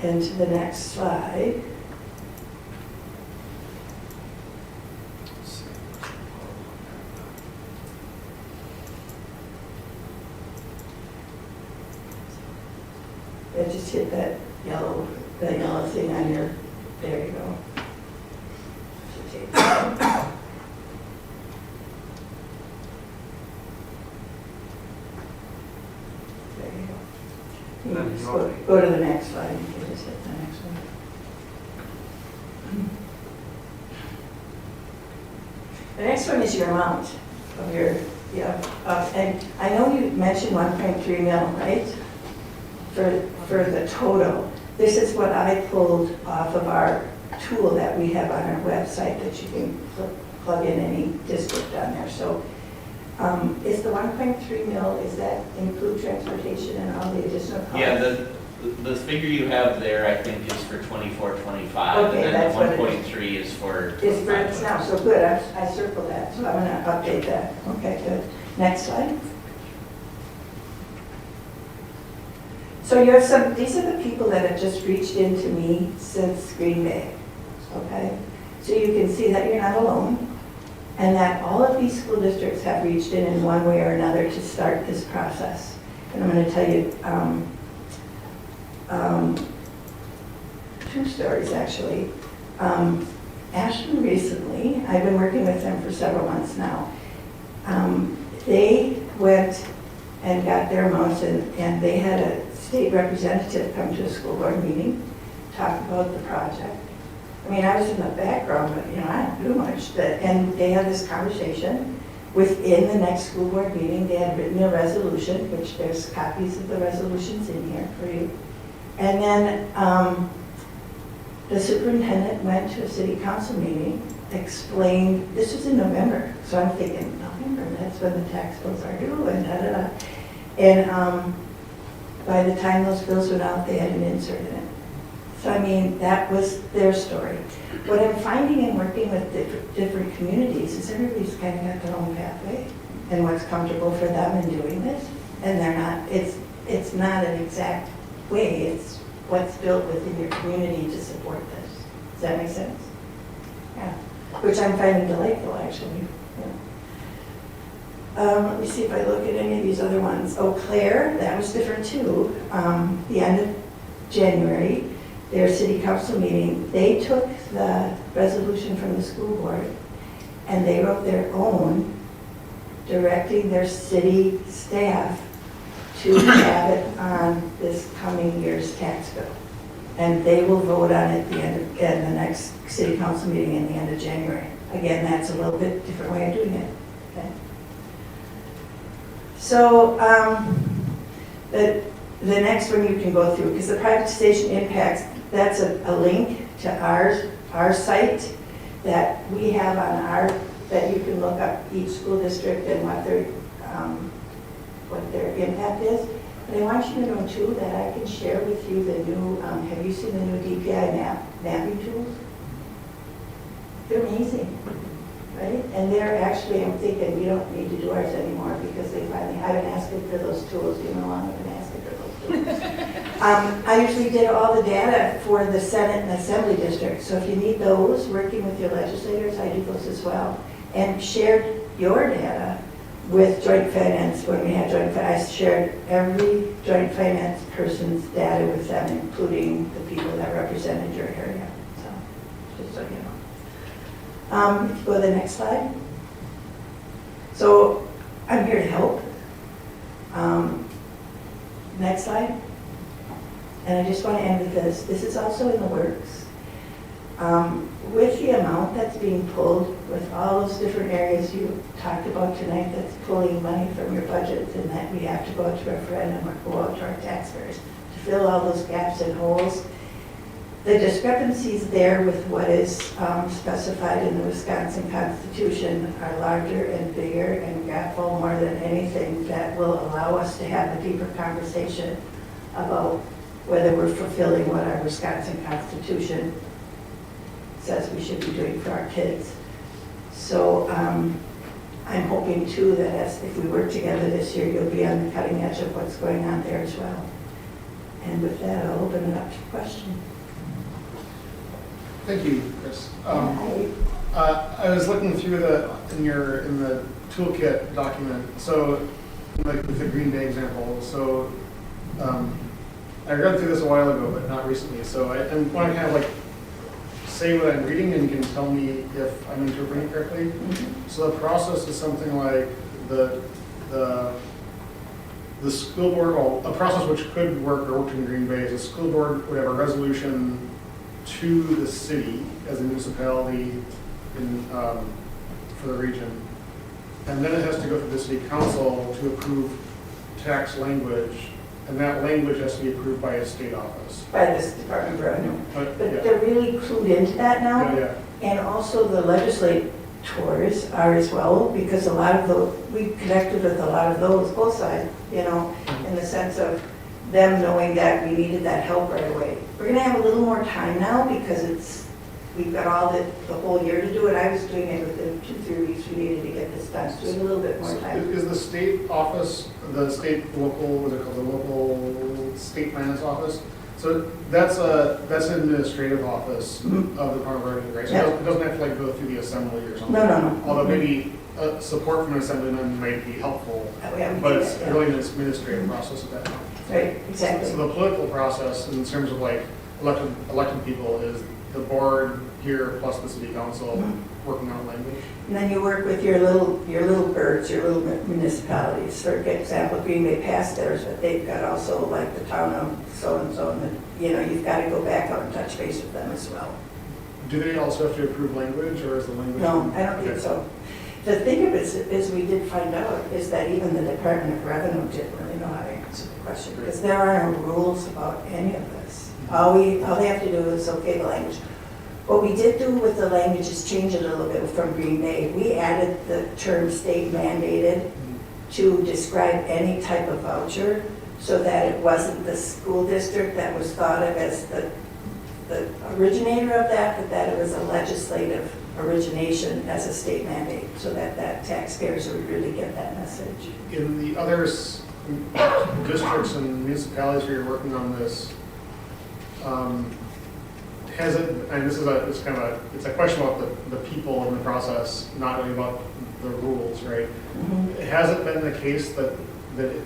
and to the next slide. Yeah, just hit that yellow thing on your, there you go. There you go. You can just go to the next slide. You can just hit the next one. The next one is your amount of your, and I know you mentioned 1.3 mil, right? For the total. This is what I pulled off of our tool that we have on our website that you can plug in any district on there. So is the 1.3 mil, is that include transportation and all the additional costs? Yeah, the figure you have there, I think, is for 24, 25. Okay, and then that's what the it 1.3 is for It's for it's now, so good, I circled that, so I'm gonna update that. Okay, good. Next slide. So you have some, these are the people that have just reached into me since Green Bay, okay? So you can see that you're not alone, and that all of these school districts have reached in one way or another to start this process. And I'm gonna tell you two stories, actually. Ashland recently, I've been working with them for several months now. They went and got their amounts, and they had a state representative come to a school board meeting, talk about the project. I mean, I was in the background, but I don't do much. And they had this conversation. Within the next school board meeting, they had written a resolution, which there's copies of the resolutions in here for you. And then the superintendent went to a city council meeting, explained, this was in November, so I'm thinking, November, that's when the tax bills are due, and da-da-da. And by the time those bills went out, they had an insert in it. So I mean, that was their story. What I'm finding in working with different communities is everybody's kind of got their own pathway and what's comfortable for them in doing this. And they're not, it's not an exact way, it's what's built within your community to support this. Does that make sense? Yeah, which I'm finding delightful, actually. Let me see if I look at any of these other ones. Eau Claire, that was different too. The end of January, their city council meeting, they took the resolution from the school board and they wrote their own, directing their city staff to have it on this coming year's tax bill. And they will vote on it at the next city council meeting in the end of January. Again, that's a little bit different way of doing it. Okay. So the next one you can go through, because the privatization impacts, that's a link to our site that we have on our, that you can look up each school district and what their impact is. But I want you to know too that I can share with you the new, have you seen the new DPI mapping tools? They're amazing, right? And they're actually, I'm thinking we don't need to do ours anymore because they finally, I've been asking for those tools, you know, I've been asking for those tools. I usually did all the data for the Senate and Assembly districts, so if you need those, working with your legislators, I do those as well. And shared your data with joint finance, when we had joint finance, I shared every joint finance person's data with them, including the people that represented your area, so, just so you know. If you go to the next slide. So, I'm here to help. Next slide. And I just want to end with this. This is also in the works. With the amount that's being pulled, with all those different areas you talked about tonight that's pulling money from your budget and that we have to go out to referendum or go out to our taxpayers to fill all those gaps and holes, the discrepancies there with what is specified in the Wisconsin Constitution are larger and bigger and gapful more than anything that will allow us to have a deeper conversation about whether we're fulfilling what our Wisconsin Constitution says we should be doing for our kids. So I'm hoping too that if we work together this year, you'll be on the cutting edge of what's going on there as well. And with that, I'll open it up to questions. Thank you, Chris. I was looking through in the toolkit document, so like with the Green Bay example, so I read through this a while ago, but not recently, so I want to kind of like say what I'm reading and you can tell me if I'm interpreting it correctly. Mm-hmm. So the process is something like the school board, well, a process which could work or worked in Green Bay is a school board would have a resolution to the city as a municipality for the region. And then it has to go through the city council to approve tax language, and that language has to be approved by a state office. By this Department of Revenue. But yeah. they're really clued into that now. Yeah. And also the legislators are as well, because a lot of those, we connected with a lot of those, both sides, you know, in the sense of them knowing that we needed that help right away. We're gonna have a little more time now because we've got all the whole year to do it. I was doing it within 2-3 weeks. We needed to get this done, so we have a little bit more time. Is the state office, the local, what's it called, the local state finance office? So that's an administrative office of the Department of Revenue, right? So Yep. it doesn't have to like go through the assembly or something. No. Although maybe support from an assemblyman might be helpful, We haven't but seen it's it, yeah. really an administrative process at that point. Right, exactly. So the political process in terms of like elected people is the board here plus the city council working on language. And then you work with your little birds, your little municipalities. For example, Green Bay passed theirs, but they've got also like the town of so-and-so, and you know, you've got to go back out and touch base with them as well. Do they also have to approve language, or is the language? No, I don't think so. The thing of it is we did find out is that even the Department of Revenue didn't really know how to answer the question because there are no rules about any of this. All they have to do is okay the language. What we did do with the language is change it a little bit from Green Bay. We added the term state mandated to describe any type of voucher so that it wasn't the school district that was thought of as the originator of that, but that it was a legislative origination as a state mandate so that taxpayers would really get that message. In the other districts and municipalities where you're working on this, has it, and this is it's a question about the people in the process, not really about the rules, right? Mm-hmm. Has it been the case that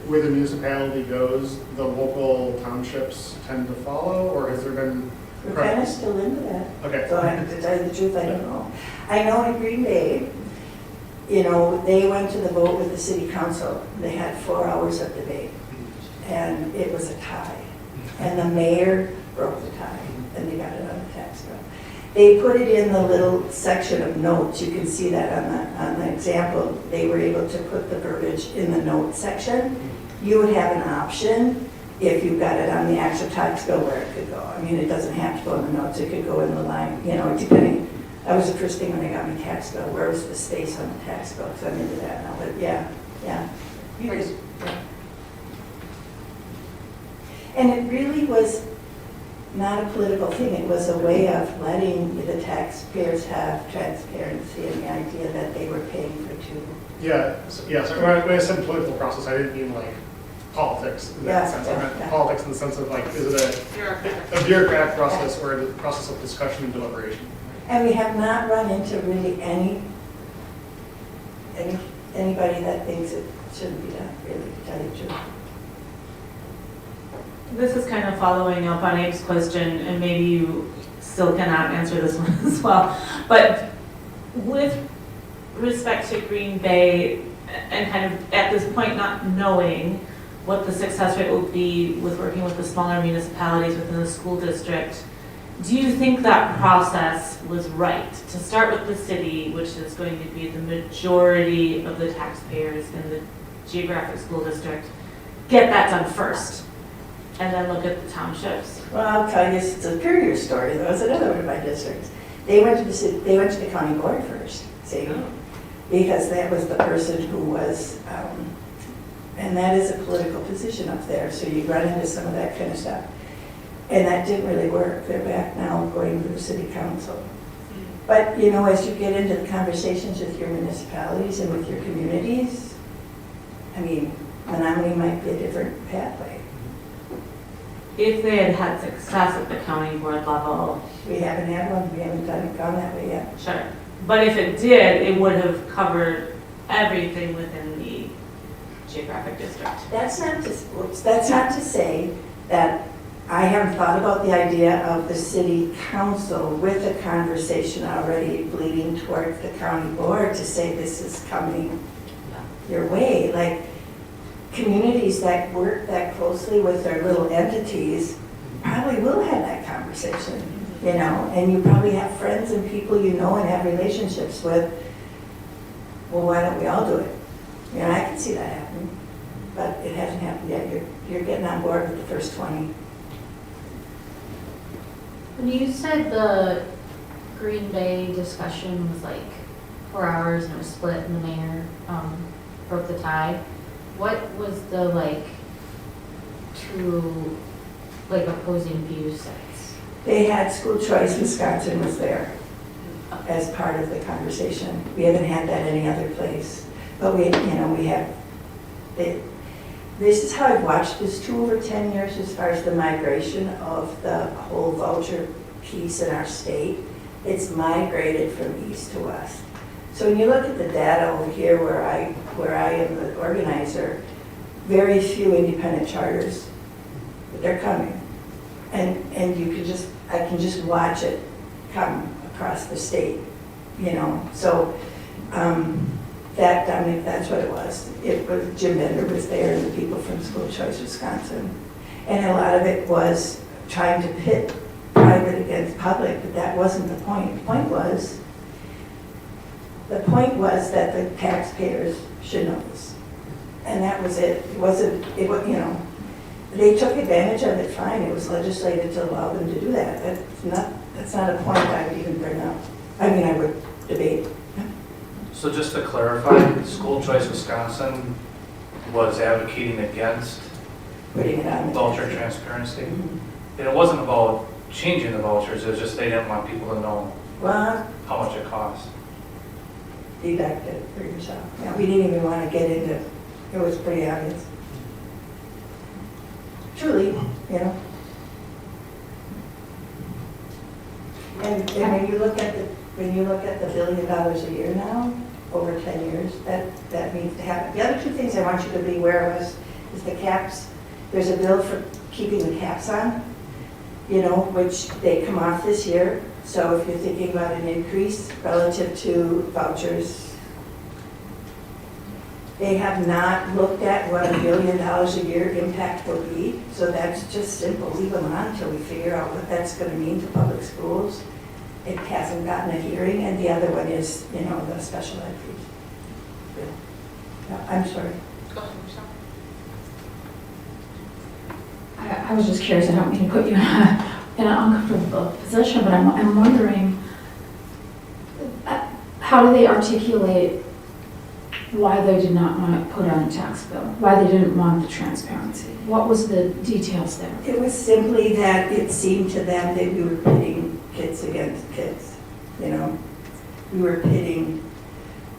where the municipality goes, the local townships tend to follow, or has there been? We're kind of still into that. Okay. So to tell you the truth, I don't know. I know in Green Bay, you know, they went to the vote with the city council. They had 4 hours of debate, and it was a tie. And the mayor broke the tie, and they got it on the tax bill. They put it in the little section of notes. You can see that on the example. They were able to put the verbiage in the notes section. You would have an option if you got it on the actual tax bill where it could go. I mean, it doesn't have to go in the notes. It could go in the line, you know, depending That was the first thing when I got my tax bill. Where was the space on the tax bill? Because I'm into that now, but yeah. You could- yeah. And it really was not a political thing. It was a way of letting the taxpayers have transparency and the idea that they were paying for two. So when I said political process, I didn't mean like politics in that sense. I meant politics in the sense of like, is it a bureaucratic process or a process of discussion and deliberation? And we have not run into really anybody that thinks it shouldn't be done, really, to tell you the truth. This is kind of following up on Abe's question, and maybe you still cannot answer this one as well. But with respect to Green Bay, and kind of at this point not knowing what the success rate will be with working with the smaller municipalities within the school district, do you think that process was right? To start with the city, which is going to be the majority of the taxpayers in the geographic school district, get that done first, and then look at the townships? Well, I'll tell you a superior story. That was another one of my districts. They went to the city, they went to the county board first, see? Because that was the person who was, and that is a political position up there, so you run into some of that kind of stuff. And that didn't really work. They're back now going to the city council. But, you know, as you get into the conversations with your municipalities and with your communities, I mean, Menomonie might be a different pathway. If they had had success at the county board level. We haven't had one, we haven't gone that way yet. Sure. But if it did, it would have covered everything within the geographic district. That's not to say that I haven't thought about the idea of the city council with a conversation already bleeding towards the county board to say this is coming your way. Like communities that work that closely with their little entities probably will have that conversation, you know, and you probably have friends and people you know and have relationships with. Well, why don't we all do it? You know, I can see that happening, but it hasn't happened yet. You're getting on board with the first 20. When you said the Green Bay discussion was like 4 hours and it was split and the mayor broke the tie, what was the like true like opposing view sets? They had school choice. Wisconsin was there as part of the conversation. We haven't had that any other place, but we have. This is how I've watched this too over 10 years as far as the migration of the whole voucher piece in our state. It's migrated from east to west. So when you look at the data over here where I am the organizer, very few independent charters, but they're coming. And I can just watch it come across the state, you know. So that's what it was. It was Jim Bender was there and the people from School Choice Wisconsin. And a lot of it was trying to pit private against public, but that wasn't the point. The point was that the taxpayers should know this. And that was it. It was, you know, they took advantage of it, fine. It was legislated to allow them to do that. That's not a point I would even bring up. I mean, I would debate. So just to clarify, School Choice Wisconsin was advocating against Putting it on the voucher transparency. And it wasn't about changing the vouchers, it was just they didn't want people to know Well, how much it cost. deduct it for yourself. Yeah, we didn't even want to get into it. It was pretty obvious. Truly, you know. And when you look at the $1 billion a year now, over 10 years, that needs to happen. The other two things I want you to be aware of is the caps. There's a bill for keeping the caps on, you know, which they come off this year. So if you're thinking about an increase relative to vouchers, they have not looked at what $1 billion a year impact will be. So that's just simple. Leave them on until we figure out what that's going to mean to public schools. It hasn't gotten a hearing, and the other one is, you know, the special ed fees. Yeah, I'm sorry. Go ahead, Michelle. I was just curious, I don't mean to put you in an uncomfortable position, but I'm wondering, how do they articulate why they did not want to put on a tax bill? Why they didn't want the transparency? What was the details there? It was simply that it seemed to them that we were pitting kids against kids, you know? We were pitting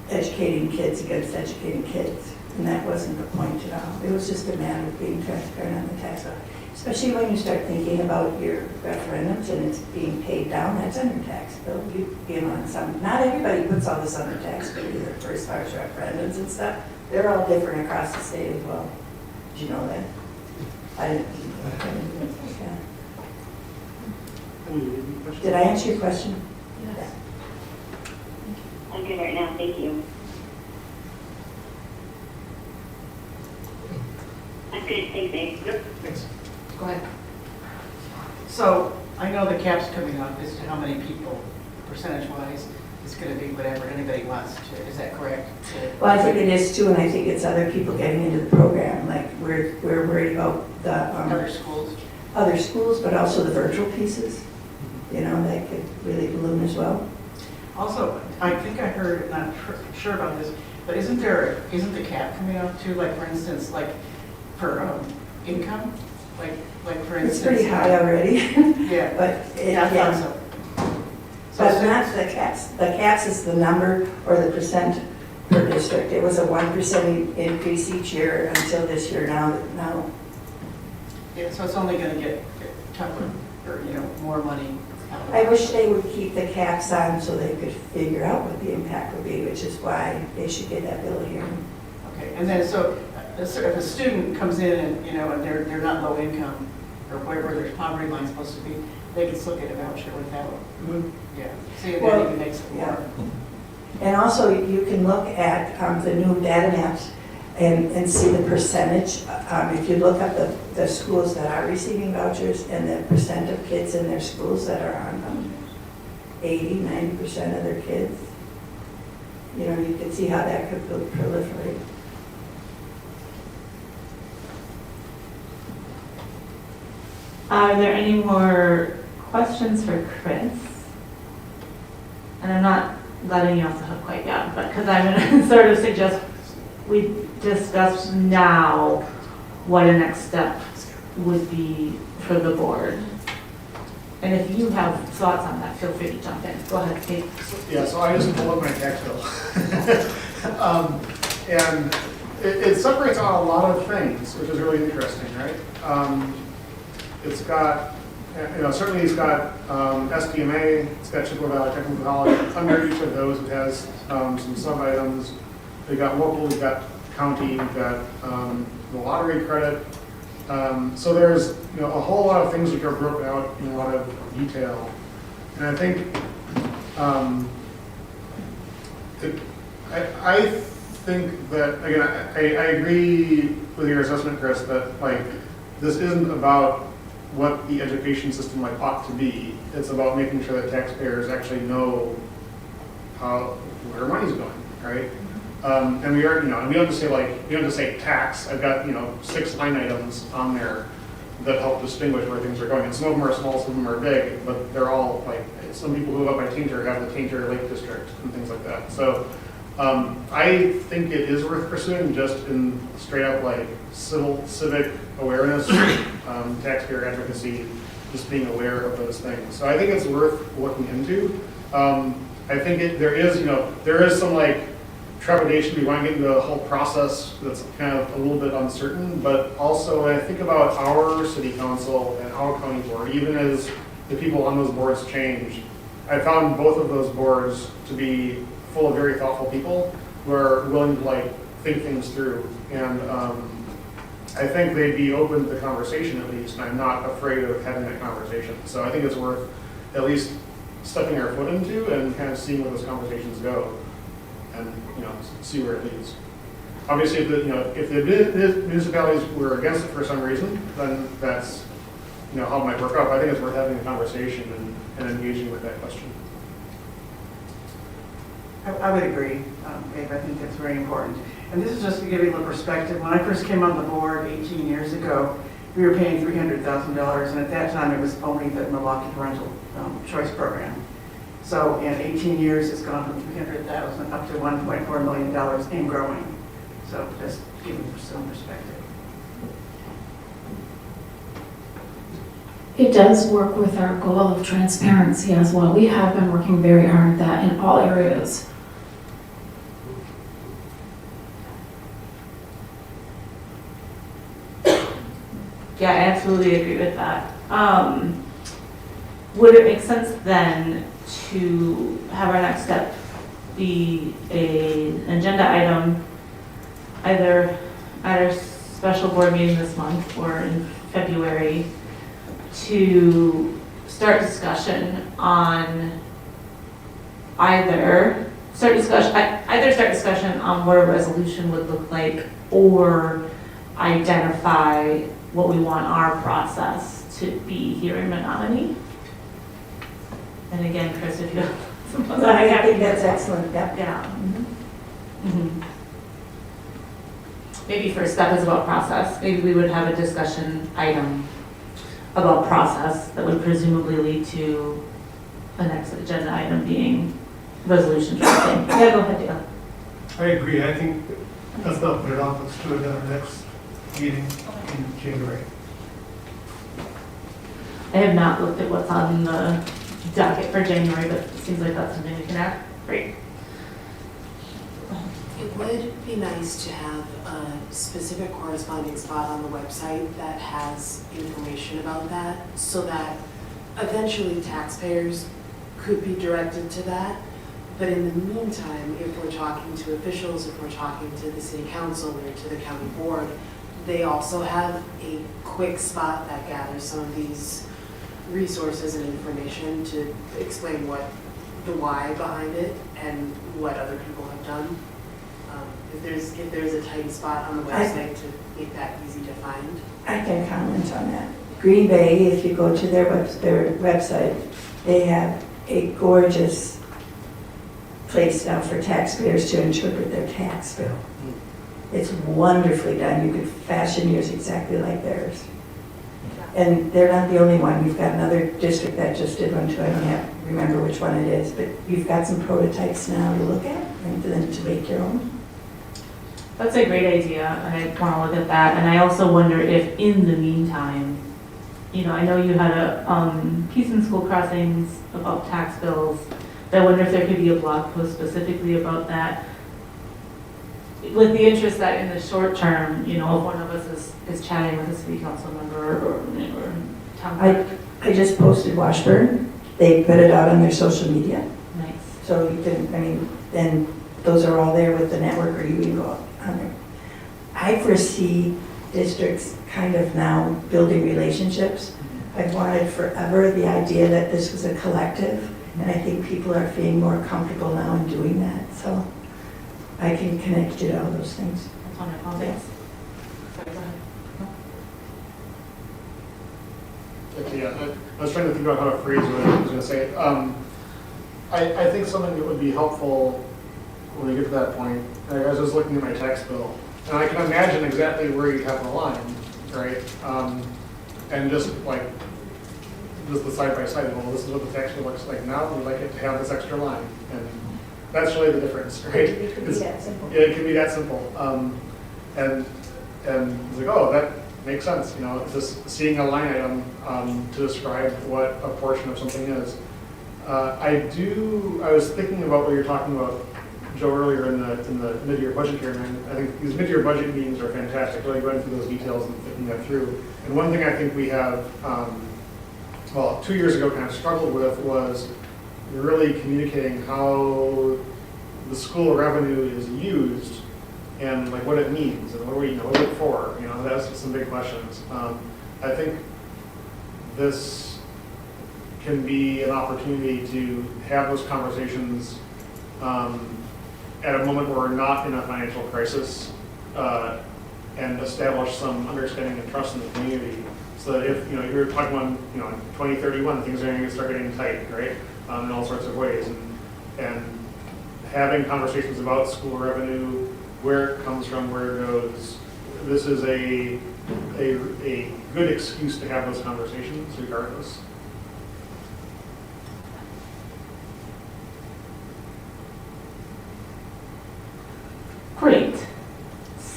educating kids against educating kids, and that wasn't the point at all. It was just a matter of being transparent on the tax bill. Especially when you start thinking about your referendums and it's being paid down, that's on your tax bill. You give on some, not everybody puts all this on their tax bill either, for as far as referendums and stuff. They're all different across the state as well. Did you know that? I didn't. Yeah. Did I answer your question? Yes. I'm good right now, thank you. I'm good, thanks, Dave. Yep, thanks. Go ahead. So I know the cap's coming up as to how many people, percentage-wise, it's going to be whatever anybody wants to. Is that correct? Well, I think it is too, and I think it's other people getting into the program. Like we're worried about the other schools, but also the virtual pieces. You know, that could really balloon as well. Also, I think I heard, not sure about this, but isn't the cap coming up too? Like for instance, like for income, like for instance. It's pretty high already. Yeah, but yeah. So but not the caps. The caps is the number or the percent per district. It was a 1% increase each year until this year. Now. Yeah, so it's only going to get tougher, or more money. I wish they would keep the caps on so they could figure out what the impact would be, which is why they should get that bill here. Okay, and then so if a student comes in and and they're not low income or wherever their poverty line's supposed to be, they can still get a voucher without. Yeah. See, that even makes it more. And also you can look at the new data maps and see the percentage. If you look up the schools that are receiving vouchers and the percent of kids in their schools that are on them, 80-90% of their kids, you can see how that could proliferate. Are there any more questions for Chris? And I'm not letting you off the hook quite yet, but because I'm going to sort of suggest we discuss now what a next step would be for the board. And if you have thoughts on that, feel free to jump in. Go ahead, Kate. Yeah, so I just pulled up my tax bill. And it separates out a lot of things, which is really interesting, right? It's got, certainly it's got SDMA, it's got Chippewa Valley Technical College. Under each of those, it has some sub-items. We've got local, we've got county, we've got the lottery credit. So there's a whole lot of things which are broken out in a lot of detail. And I think I think that, again, I agree with your assessment, Chris, that this isn't about what the education system ought to be. It's about making sure that taxpayers actually know where money's going, right? And we are, and we don't just say tax. I've got 6 line items on there that help distinguish where things are going. And some of them are small, some of them are big, but they're all some people who live up by Tainter have the Tainter Lake District and things like that. So I think it is worth pursuing just in straight up civic awareness, taxpayer advocacy, just being aware of those things. So I think it's worth looking into. I think there is some trepidation. We want to get into the whole process that's kind of a little bit uncertain, but also when I think about our city council and our county board, even as the people on those boards change, I found both of those boards to be full of very thoughtful people who are willing to think things through. And I think they'd be open to the conversation at least, and I'm not afraid of having that conversation. So I think it's worth at least stepping our foot into and kind of seeing where those conversations go. And see where it leads. Obviously, if the municipalities were against it for some reason, then that's how it might work out. But I think it's worth having a conversation and engaging with that question. I would agree, Dave. I think that's very important. And this is just to give you a little perspective. When I first came on the board 18 years ago, we were paying $300,000, and at that time it was only the Milwaukee Parental Choice Program. So in 18 years, it's gone from 300,000 up to $1.4 million and growing. So just giving you some perspective. It does work with our goal of transparency as well. We have been working very hard at that in all areas. Yeah, I absolutely agree with that. Would it make sense then to have our next step be an agenda item either at our special board meeting this month or in February to start discussion on either start discussion on what a resolution would look like, or identify what we want our process to be here in Menomonie. And again, Chris, if you have some thoughts. I think that's excellent, yeah. Yeah. Maybe first step is about process. Maybe we would have a discussion item about process that would presumably lead to the next agenda item being resolution drafting. Yeah, go ahead, Dale. I agree. I think let's not put it off. Let's do it at our next meeting in January. I have not looked at what's on the docket for January, but it seems like that's something we can add. Great. It would be nice to have a specific corresponding spot on the website that has information about that, so that eventually taxpayers could be directed to that. But in the meantime, if we're talking to officials, if we're talking to the city council or to the county board, they also have a quick spot that gathers some of these resources and information to explain what the why behind it and what other people have done. If there's a tight spot on the website to make that easy to find. I can comment on that. Green Bay, if you go to their website, they have a gorgeous place now for taxpayers to interpret their tax bill. It's wonderfully done. You could fashion yours exactly like theirs. And they're not the only one. You've got another district that just did one too. I don't remember which one it is, but you've got some prototypes now to look at and then to make your own. That's a great idea, and I want to look at that. And I also wonder if in the meantime, you know, I know you had a piece in School Crossings about tax bills. I wonder if there could be a blog post specifically about that, with the interest that in the short term, you know, if one of us is chatting with a city council member or town clerk. I just posted Washburn. They put it out on their social media. Nice. So you can, I mean, then those are all there with the network, or you can go on there. I foresee districts kind of now building relationships. I've wanted forever the idea that this was a collective, and I think people are feeling more comfortable now in doing that. So I can connect you to all those things. That's wonderful. Thanks. Sorry, go ahead. Yeah, I was trying to think about how to phrase what I was going to say. I think something that would be helpful when we get to that point, I was just looking at my tax bill, and I can imagine exactly where you'd have the line, right? And just like, just the side by side, well, this is what the tax bill looks like now, we'd like it to have this extra line. And that's really the difference, right? It could be that simple. Yeah, it can be that simple. And it's like, oh, that makes sense, you know, just seeing a line item to describe what a portion of something is. I was thinking about what you're talking about, Joe, earlier in the mid-year budget hearing. I think these mid-year budget meetings are fantastic, really going through those details and thinking that through. And one thing I think we have, 2 years ago kind of struggled with was really communicating how the school revenue is used and like what it means and what is it for? You know, that's some big questions. I think this can be an opportunity to have those conversations at a moment where we're not in a financial crisis and establish some understanding and trust in the community. So that if you're talking about 2031, things are going to start getting tight, right? In all sorts of ways, and having conversations about school revenue, where it comes from, where it goes. This is a good excuse to have those conversations, regardless.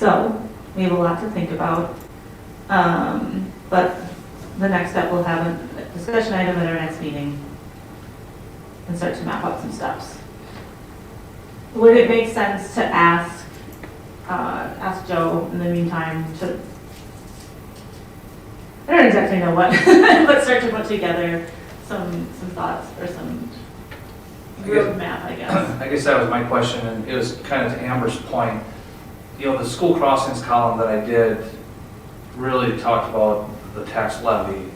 So, we have a lot to think about. But the next step, we'll have a discussion item at our next meeting and start to map out some steps. Would it make sense to ask Joe in the meantime to, I don't exactly know what, but start to put together some thoughts or some roadmap, I guess. I guess that was my question, and it was kind of to Amber's point. You know, the school crossings column that I did really talked about the tax levy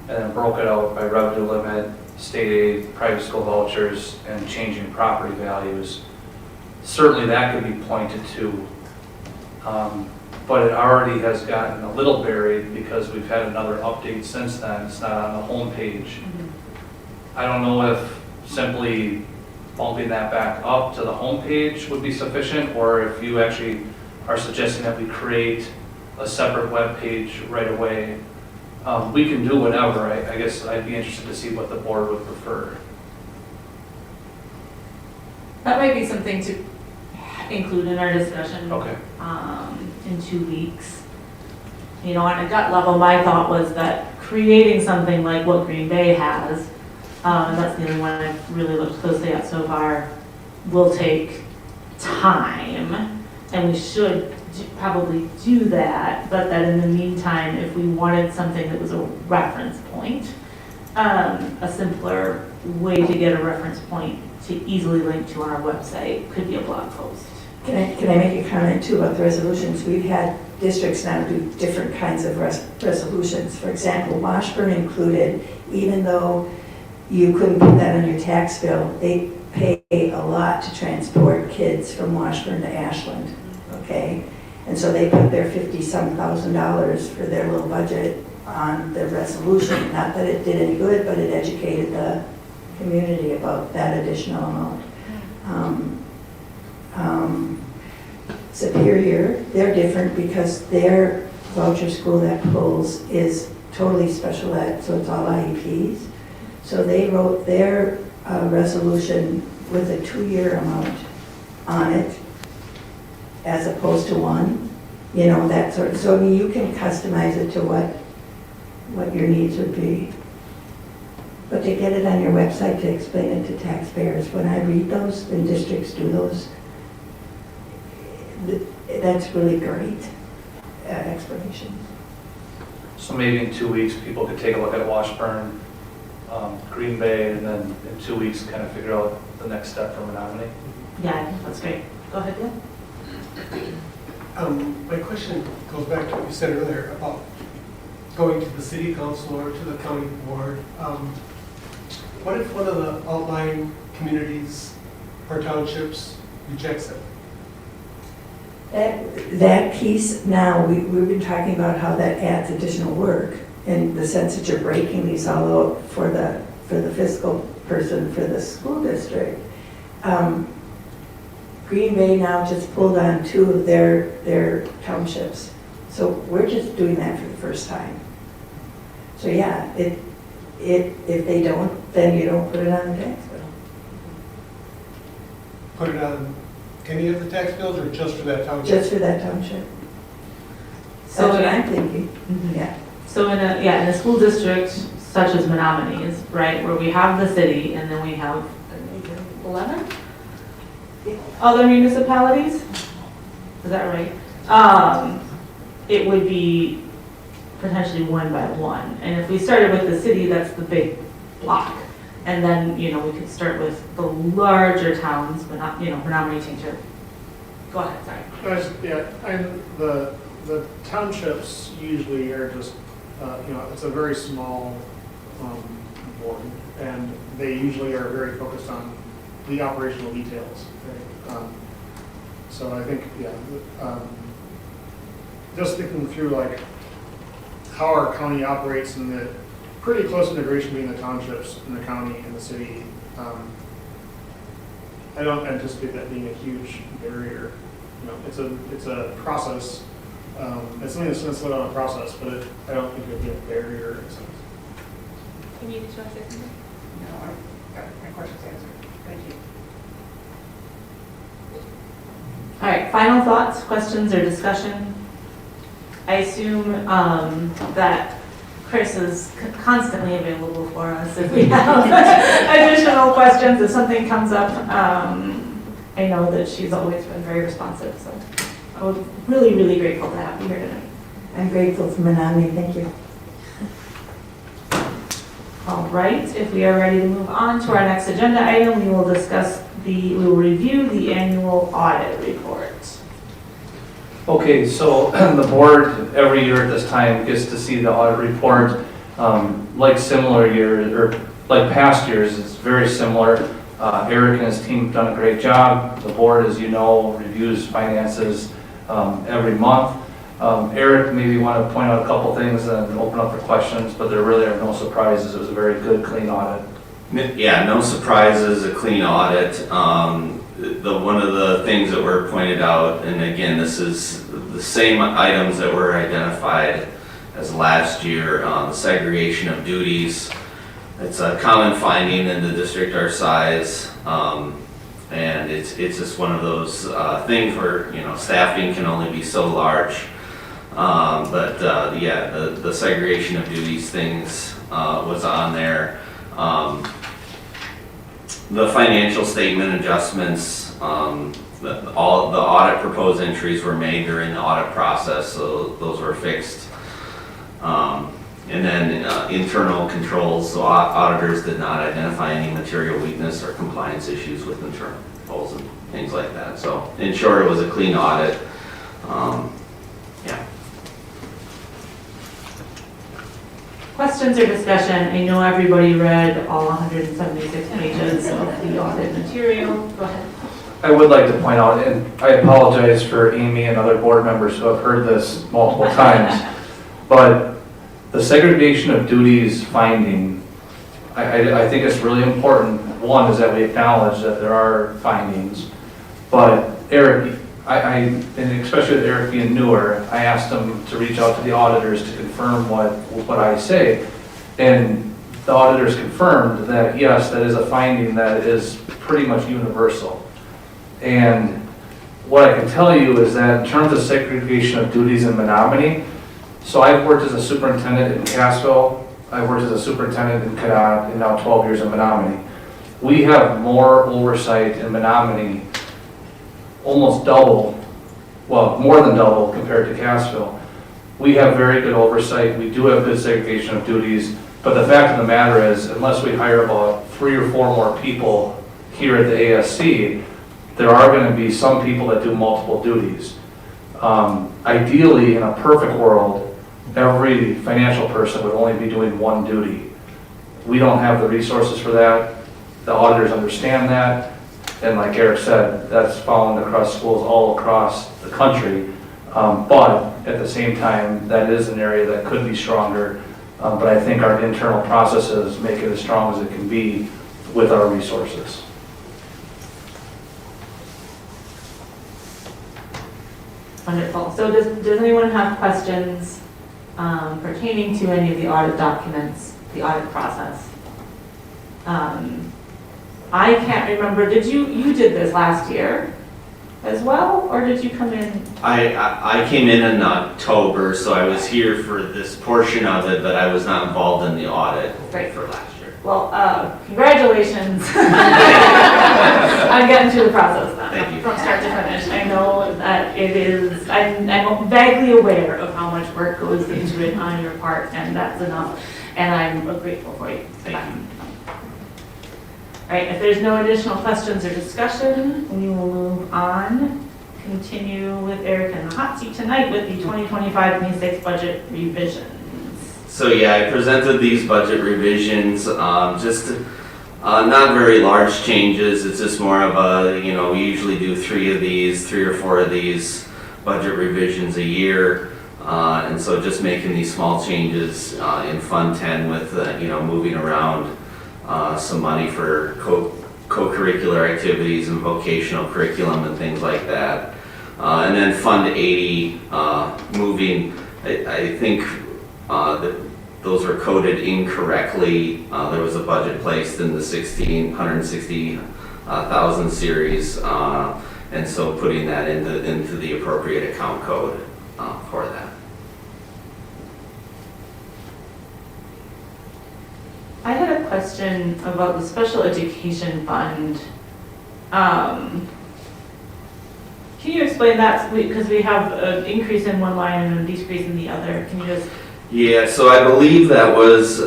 and then broke it out by revenue limit, state aid, private school vouchers, and changing property values. Certainly that could be pointed to, but it already has gotten a little buried because we've had another update since then. It's not on the home page. I don't know if simply bumping that back up to the home page would be sufficient, or if you actually are suggesting that we create a separate web page right away. We can do whatever. I guess I'd be interested to see what the board would prefer. That might be something to include in our discussion. Okay. In 2 weeks. You know, on a gut level, my thought was that creating something like what Green Bay has, and that's the only one I've really looked closely at so far, will take time, and we should probably do that, but that in the meantime, if we wanted something that was a reference point, a simpler way to get a reference point to easily link to on our website could be a blog post. Can I make a comment too about the resolutions? We've had districts now do different kinds of resolutions. For example, Washburn included, even though you couldn't put that on your tax bill, they pay a lot to transport kids from Washburn to Ashland, okay? And so they put their $50-some thousand for their little budget on the resolution. Not that it did any good, but it educated the community about that additional amount. Superior, they're different because their voucher school that pulls is totally special ed, so it's all IEPs. So they wrote their resolution with a 2-year amount on it as opposed to 1, you know, that sort of, so I mean, you can customize it to what your needs would be. But to get it on your website to explain it to taxpayers, when I read those, and districts do those, that's really great explanation. So maybe in 2 weeks, people could take a look at Washburn, Green Bay, and then in 2 weeks, kind of figure out the next step for Menomonie. Yeah, I think that's great. Go ahead, Dan. My question goes back to what you said earlier about going to the city council or to the county board. What if one of the outlying communities or townships rejects it? That piece now, we've been talking about how that adds additional work in the sense that you're breaking these all out for the fiscal person for the school district. Green Bay now just pulled on 2 of their townships. So we're just doing that for the first time. So yeah, if they don't, then you don't put it on the tax bill. Put it on any of the tax bills or just for that township? Just for that township. So That's what I'm thinking, yeah. So in a school district such as Menomonie's, right, where we have the city and then we have 11 other municipalities, is that right? It would be potentially 1 by 1. And if we started with the city, that's the big block. And then, you know, we could start with the larger towns, but not, you know, Menomonie, Tincture. Go ahead, sorry. The townships usually are just, you know, it's a very small board, and they usually are very focused on the operational details. Right? So I think, yeah, just thinking through like how our county operates and the pretty close integration between the townships and the county and the city, I don't anticipate that being a huge barrier. You know, it's a process. It's something that's going to slow down the process, but I don't think it would be a barrier in a sense. Can you just say something? No, my question's answered. Thank you. All right, final thoughts, questions, or discussion? I assume that Chris is constantly available for us if we have additional questions, if something comes up. I know that she's always been very responsive, so I'm really, really grateful to have you here tonight. I'm grateful for Menomonie, thank you. All right, if we are ready to move on to our next agenda item, we will review the annual audit report. Okay, so the board every year at this time gets to see the audit report. Like similar years, or like past years, it's very similar. Eric and his team have done a great job. The board, as you know, reviews finances every month. Eric, maybe want to point out a couple things and open up for questions, but there really are no surprises. It was a very good, clean audit. Yeah, no surprises, a clean audit. One of the things that were pointed out, and again, this is the same items that were identified as last year, the segregation of duties. It's a common finding in the district our size, and it's just one of those things where, staffing can only be so large. Yeah, the segregation of duties things was on there. The financial statement adjustments, all the audit proposed entries were made during the audit process, so those were fixed. And then internal controls, so auditors did not identify any material weakness or compliance issues with internal controls and things like that. So in short, it was a clean audit. Yeah. Questions or discussion? I know everybody read all 176 pages of the audit material. Go ahead. I would like to point out, and I apologize for Amy and other board members who have heard this multiple times, but the segregation of duties finding, I think it's really important. One is that we acknowledge that there are findings, but Eric, and especially with Eric being newer, I asked him to reach out to the auditors to confirm what I say, and the auditors confirmed that yes, that is a finding that is pretty much universal. And what I can tell you is that in terms of segregation of duties in Menomonie, so I've worked as a superintendent in Cassville, I've worked as a superintendent in Cadott, and now 12 years in Menomonie. We have more oversight in Menomonie, almost double, well, more than double compared to Cassville. We have very good oversight, we do have good segregation of duties, but the fact of the matter is, unless we hire about 3 or 4 more people here at the ASC, there are going to be some people that do multiple duties. Ideally, in a perfect world, every financial person would only be doing one duty. We don't have the resources for that. The auditors understand that. And like Eric said, that's found across schools all across the country. But at the same time, that is an area that could be stronger. But I think our internal processes make it as strong as it can be with our resources. Wonderful. So does anyone have questions pertaining to any of the audit documents, the audit process? I can't remember, you did this last year as well, or did you come in? I came in October, so I was here for this portion of it, but I was not involved in the audit for last year. Well, congratulations on getting through the process then. Thank you. From start to finish. I know that it is, I'm vaguely aware of how much work goes into it on your part, and that's enough. And I'm grateful for you. Thank you. All right, if there's no additional questions or discussion, we will move on. Continue with Eric in the hot seat tonight with the 2025-26 budget revisions. So yeah, I presented these budget revisions, just not very large changes. It's just more of a, we usually do 3 or 4 of these budget revisions a year. And so just making these small changes in Fund 10 with, moving around some money for co-curricular activities and vocational curriculum and things like that. And then Fund 80, moving, I think that those were coded incorrectly. There was a budget placed in the 160,000 series, And so putting that into the appropriate account code for that. I had a question about the special education fund. Can you explain that? Because we have an increase in one line and a decrease in the other. Can you just? Yeah, so I believe that was,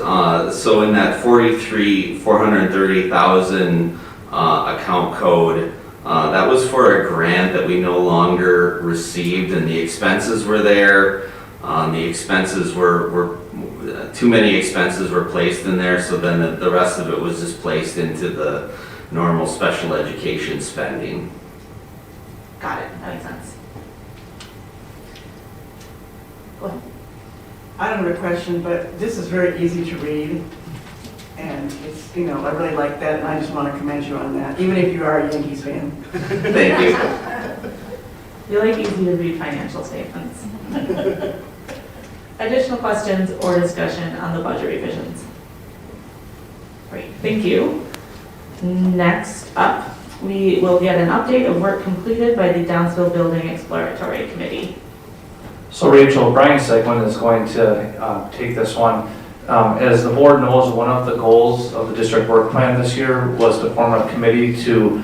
so in that 430,000 account code, that was for a grant that we no longer received, and the expenses were there. The expenses were too many expenses were placed in there, so then the rest of it was just placed into the normal special education spending. Got it. That makes sense. Go ahead. I don't have a question, but this is very easy to read. And it's, I really like that, and I just want to commend you on that, even if you are a Yankees fan. Thank you. You like easy to read financial statements. Additional questions or discussion on the budget revisions? Great, thank you. Next up, we will get an update of work completed by the Downsville Building Exploratory Committee. So Rachel, Brian Segman is going to take this one. As the board knows, one of the goals of the district work plan this year was to form a committee to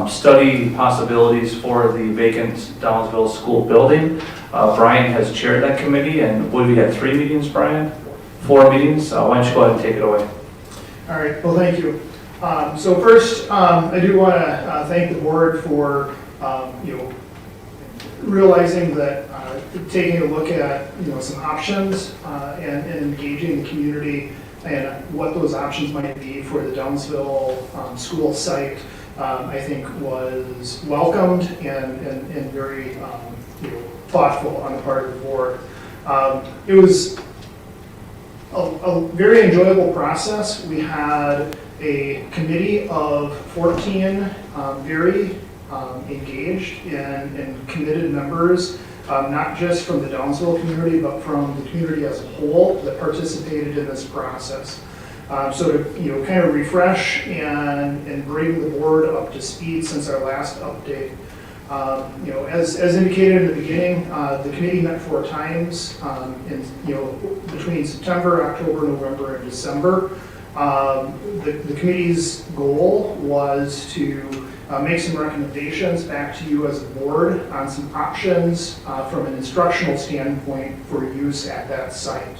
study possibilities for the vacant Downsville School building. Brian has chaired that committee, and we had 3 meetings, Brian? 4 meetings? Why don't you go ahead and take it away? All right, well, thank you. So first, I do want to thank the board for, realizing that taking a look at, some options and engaging the community and what those options might be for the Downsville school site, I think was welcomed and very, thoughtful on the part of the board. It was a very enjoyable process. We had a committee of 14 very engaged and committed members, not just from the Downsville community, but from the community as a whole that participated in this process. So to kind of refresh and bring the board up to speed since our last update. As indicated in the beginning, the committee met 4 times between September, October, November, and December. The committee's goal was to make some recommendations back to you as a board on some options from an instructional standpoint for use at that site.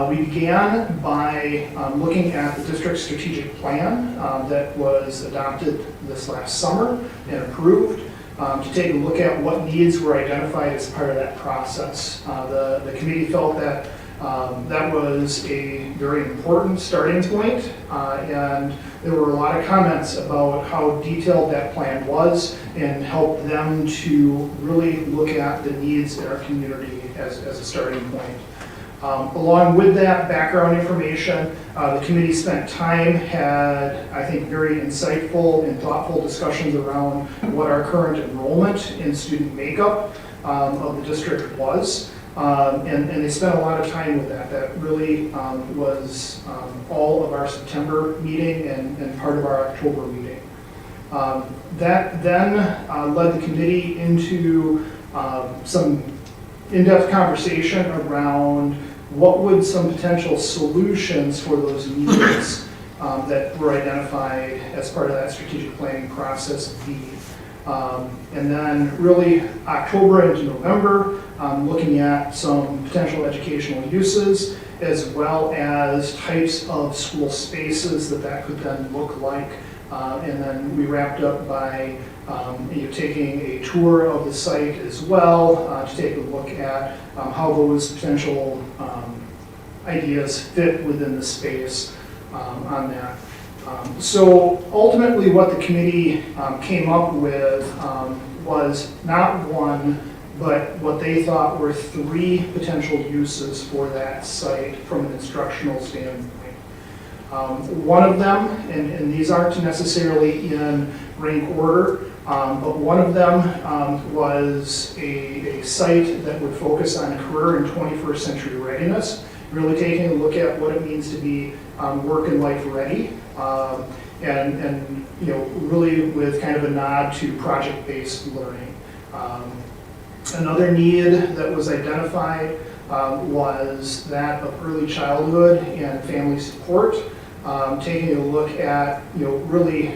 We began by looking at the district's strategic plan that was adopted this last summer and approved to take a look at what needs were identified as part of that process. The committee felt that that was a very important starting point, and there were a lot of comments about how detailed that plan was and helped them to really look at the needs in our community as a starting point. Along with that background information, the committee spent time, had, I think, very insightful and thoughtful discussions around what our current enrollment and student makeup of the district was. And they spent a lot of time with that. That really was all of our September meeting and part of our October meeting. That then led the committee into some in-depth conversation around what would some potential solutions for those needs that were identified as part of that strategic planning process be. And then really October into November, looking at some potential educational uses as well as types of school spaces that could then look like. And then we wrapped up by taking a tour of the site as well to take a look at how those potential ideas fit within the space on that. So ultimately what the committee came up with was not one, but what they thought were 3 potential uses for that site from an instructional standpoint. One of them, and these aren't necessarily in rank order, but one of them was a site that would focus on career and 21st century readiness really taking a look at what it means to be work and life ready, and really with kind of a nod to project-based learning. Another need that was identified was that of early childhood and family support, taking a look at really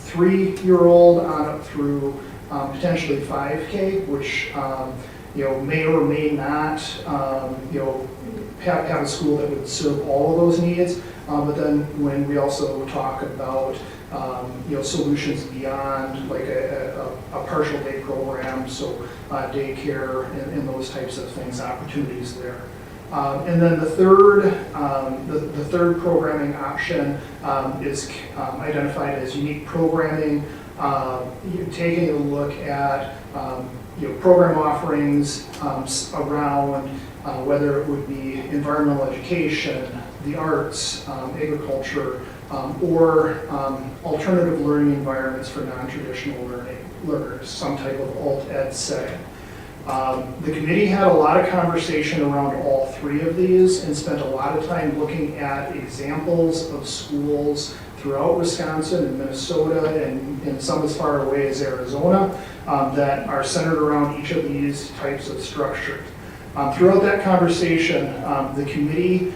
3-year-old on up through potentially 5K, which may or may not have a school that would serve all of those needs. But then when we also talk about solutions beyond like a partial day program, so daycare and those types of things, opportunities there. And then the third programming option is identified as unique programming, taking a look at program offerings around whether it would be environmental education, the arts, agriculture, or alternative learning environments for non-traditional learners, some type of alt-ed setting. The committee had a lot of conversation around all 3 of these and spent a lot of time looking at examples of schools throughout Wisconsin and Minnesota and some as far away as Arizona that are centered around each of these types of structures. Throughout that conversation, the committee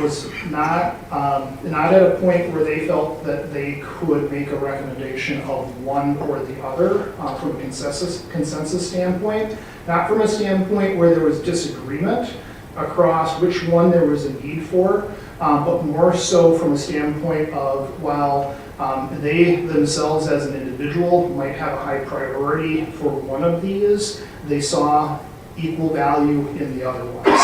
was not at a point where they felt that they could make a recommendation of one or the other from a consensus standpoint, not from a standpoint where there was disagreement across which one there was a need for, but more so from a standpoint of while they themselves as an individual might have a high priority for one of these, they saw equal value in the other ones.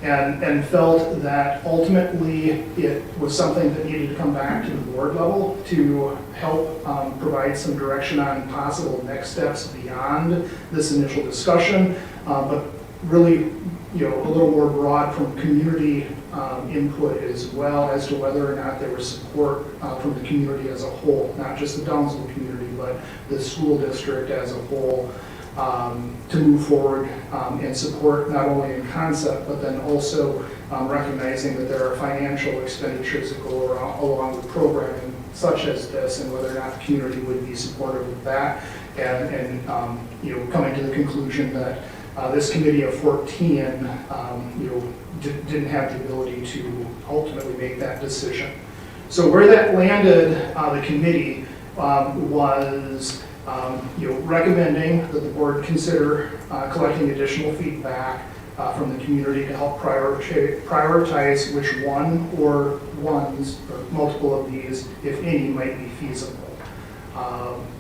And felt that ultimately it was something that needed to come back to the board level to help provide some direction on possible next steps beyond this initial discussion, but really a little more broad from community input as well as to whether or not there was support from the community as a whole, not just the Downsville community, but the school district as a whole. To move forward and support not only in concept, but then also recognizing that there are financial expenditures that go along with programming such as this, and whether or not the community would be supportive of that, and coming to the conclusion that this committee of 14 didn't have the ability to ultimately make that decision. So where that landed the committee was recommending that the board consider collecting additional feedback from the community to help prioritize which one or ones or multiple of these, if any, might be feasible.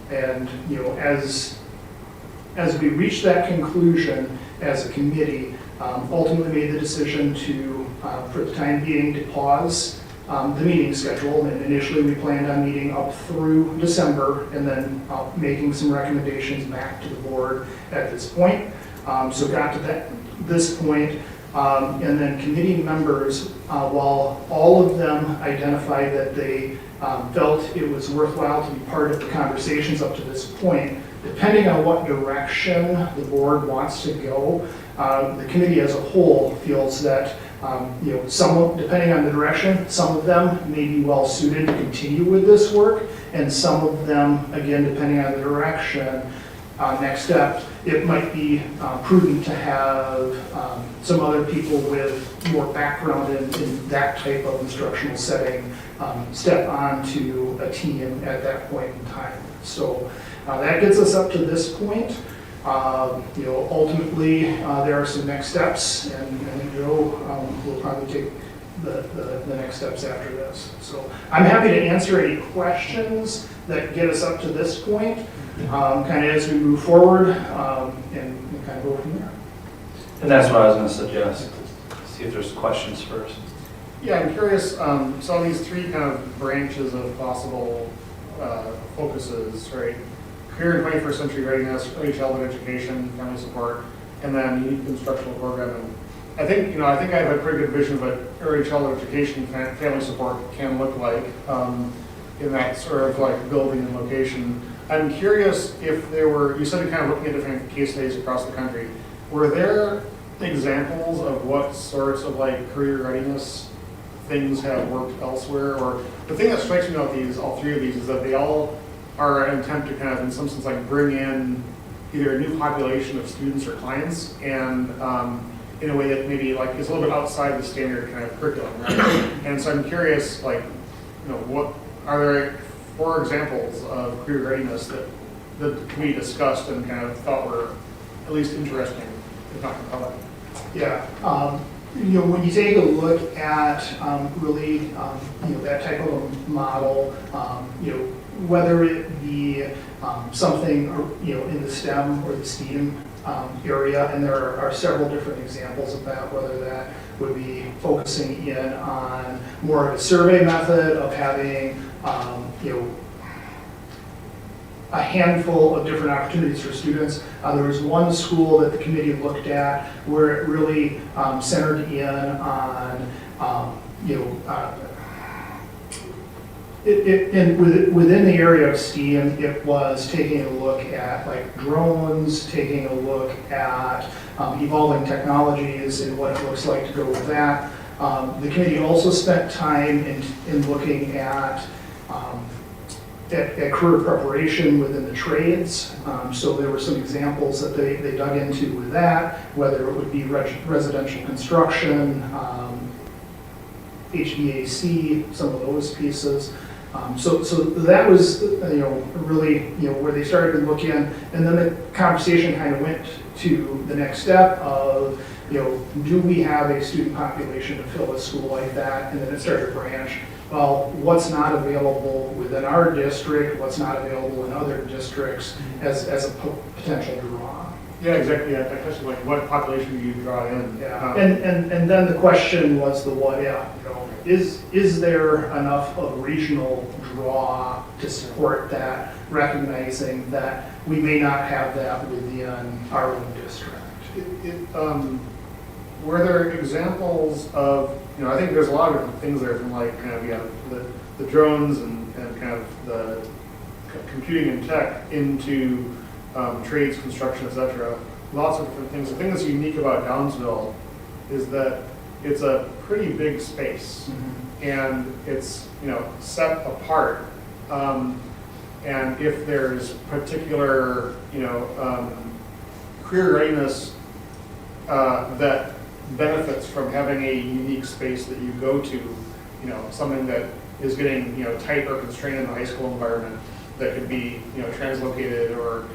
And as we reached that conclusion as a committee, ultimately made the decision to, for the time being, to pause the meeting schedule. And initially we planned on meeting up through December and then making some recommendations back to the board at this point. So got to this point, and then committee members, while all of them identified that they felt it was worthwhile to be part of the conversations up to this point, depending on what direction the board wants to go, the committee as a whole feels that some, depending on the direction, some of them may be well suited to continue with this work, and some of them, again, depending on the direction, next step, it might be prudent to have some other people with more background in that type of instructional setting step onto a team at that point in time. So that gets us up to this point. Ultimately, there are some next steps, and Joe will probably take the next steps after this. So I'm happy to answer any questions that get us up to this point, kind of as we move forward, and kind of go from there. And that's what I was going to suggest, see if there's questions first. Yeah, I'm curious, so these 3 kind of branches of possible focuses, right? Career and 21st century readiness, early childhood education, family support, and then unique instructional programming. I think I have a pretty good vision of what early childhood education, family support can look like in that sort of like building and location. I'm curious if there were, you said you're kind of looking at different case studies across the country. Were there examples of what sorts of like career readiness things have worked elsewhere? Or the thing that strikes me about these, all three of these, is that they all are an attempt to kind of, in some sense, like bring in either a new population of students or clients, and in a way that maybe like is a little bit outside the standard kind of curriculum, right? And so I'm curious, like, you know, what are there 4 examples of career readiness that the committee discussed and kind of thought were at least interesting, if not compelling? Yeah, you know, when you take a look at really, you know, that type of a model, you know, whether it be something, you know, in the STEM or the STEAM area, and there are several different examples of that, whether that would be focusing in on more of a survey method of having, you know, a handful of different opportunities for students. There was one school that the committee looked at where it really centered in on, you know, within the area of STEAM, it was taking a look at like drones, taking a look at evolving technologies and what it looks like to go with that. The committee also spent time in looking at career preparation within the trades. So there were some examples that they dug into with that, whether it would be residential construction, HVAC, some of those pieces. So that was, you know, really, you know, where they started to look in, and then the conversation kind of went to the next step of, you know, do we have a student population to fill a school like that? And then it started to branch. Well, what's not available within our district? What's not available in other districts as a potential draw? Yeah, exactly. Yeah, that question, like, what population do you draw in? Yeah, and then the question was the what if. You know, is there enough of regional draw to support that, recognizing that we may not have that within our own district? Were there examples of, you know, I think there's a lot of different things there, from like kind of, yeah, the drones and kind of the computing and tech into trades, construction, etc. Lots of different things. The thing that's unique about Downsville is that it's a pretty big space, and it's, you know, set apart. And if there's particular, you know, career readiness that benefits from having a unique space that you go to, you know, something that is getting, you know, tight or constrained in the high school environment, that could be, you know, translocated or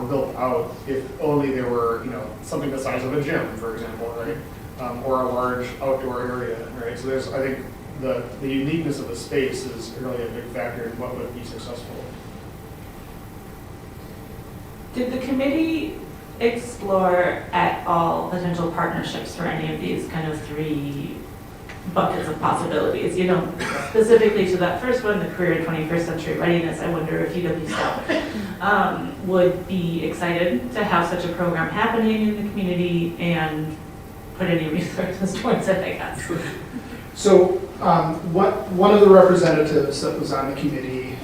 built out if only there were, you know, something the size of a gym, for example, right? Or a large outdoor area, right? So there's, I think, the uniqueness of the space is really a big factor in what would be successful. Did the committee explore at all potential partnerships for any of these kind of 3 buckets of possibilities? You know, specifically to that first one, the career 21st century readiness, I wonder if UW South would be excited to have such a program happening in the community and put any resources towards it, I guess. So one of the representatives that was on the committee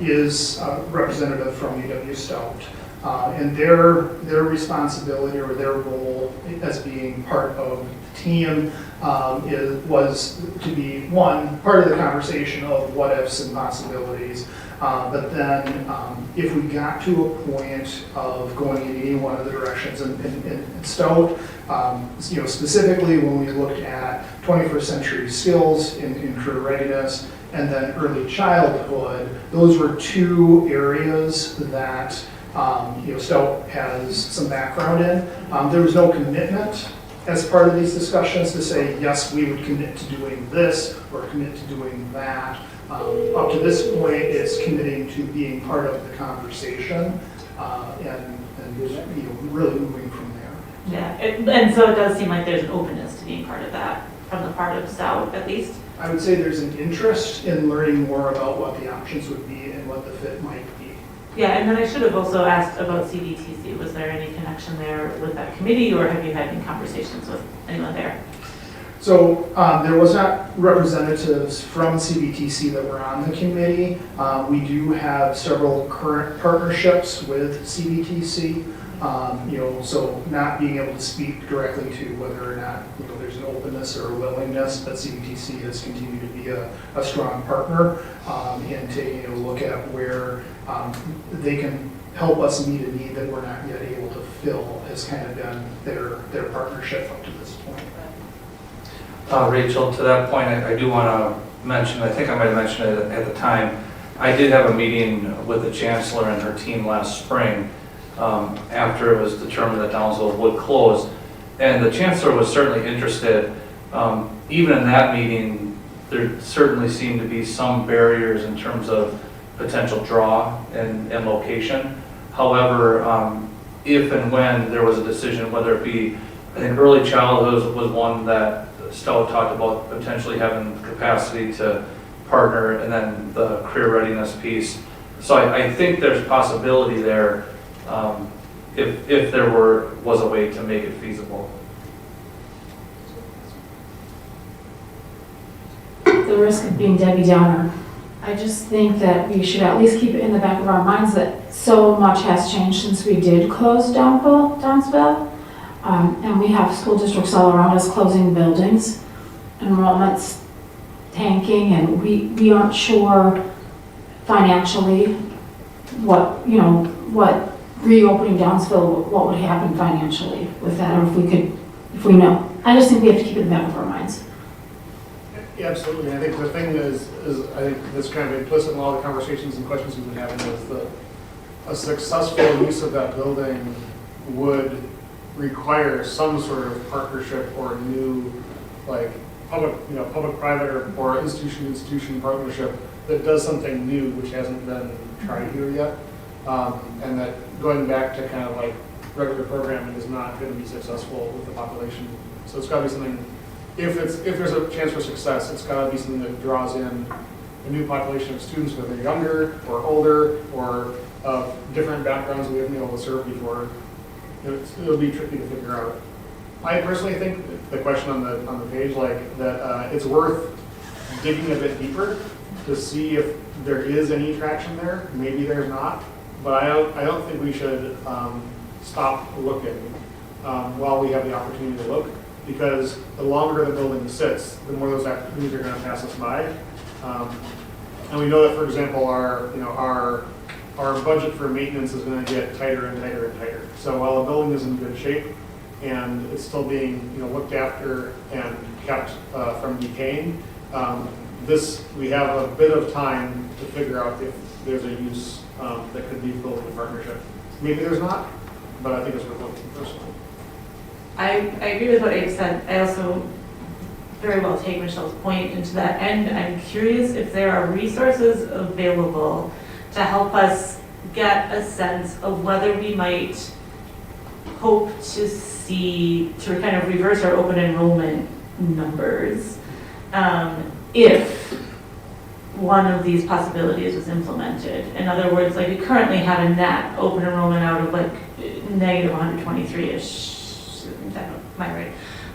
is a representative from UW Stout. And their responsibility or their role as being part of the team was to be, one, part of the conversation of what ifs and possibilities. But then if we got to a point of going in any one of the directions, and Stout, you know, specifically when we looked at 21st century skills in career readiness and then early childhood, those were 2 areas that you know, Stout has some background in. There was no commitment as part of these discussions to say, yes, we would commit to doing this or commit to doing that. Up to this point, it's committing to being part of the conversation and you know, really moving from there. Yeah, and so it does seem like there's an openness to being part of that from the part of Stout, at least. I would say there's an interest in learning more about what the options would be and what the fit might be. Yeah, and then I should have also asked about CBTC. Was there any connection there with that committee, or have you had any conversations with anyone there? So there was not representatives from CBTC that were on the committee. We do have several current partnerships with CBTC. So not being able to speak directly to whether or not, there's an openness or a willingness, but CBTC has continued to be a strong partner, and to, look at where they can help us meet a need that we're not yet able to fill has kind of been their partnership up to this point. Rachel, to that point, I do want to mention, I think I might have mentioned it at the time, I did have a meeting with the chancellor and her team last spring after it was determined that Downsville would close. And the chancellor was certainly interested. Even in that meeting, there certainly seemed to be some barriers in terms of potential draw and location. However, if and when there was a decision, whether it be, I think early childhood was one that Stout talked about potentially having capacity to partner, and then the career readiness piece. So I think there's possibility there if there was a way to make it feasible. The risk of being Debbie Downer. I just think that we should at least keep it in the back of our minds that so much has changed since we did close Downsville. And we have school districts all around us closing buildings, enrollments tanking, and we aren't sure financially what reopening Downsville, what would happen financially with that, or if we know. I just think we have to keep it in the back of our minds. Yeah, absolutely. I think the thing is I think that's kind of implicit in all the conversations and questions we've been having is that a successful use of that building would require some sort of partnership or new, like public-private or institution partnership that does something new which hasn't been tried here yet, and that going back to kind of like regular programming is not going to be successful with the population. So it's got to be something. If there's a chance for success, it's got to be something that draws in a new population of students, whether they're younger or older or of different backgrounds we haven't been able to serve before. It'll be tricky to figure out. I personally think the question on the page, like that, it's worth digging a bit deeper to see if there is any traction there. Maybe there's not, but I don't think we should stop looking while we have the opportunity to look, because the longer the building sits, the more those opportunities are going to pass us by. And we know that, for example, our budget for maintenance is going to get tighter and tighter and tighter. So while the building is in good shape and it's still being looked after and kept from decaying, we have a bit of time to figure out if there's a use that could be built in a partnership. Maybe there's not, but I think it's worth looking personally. I agree with what Abe said. I also very well take Michelle's point into that end. I'm curious if there are resources available to help us get a sense of whether we might hope to kind of reverse our open enrollment numbers if one of these possibilities was implemented. In other words, like we currently have a net open enrollment out of like negative 123-ish. Am I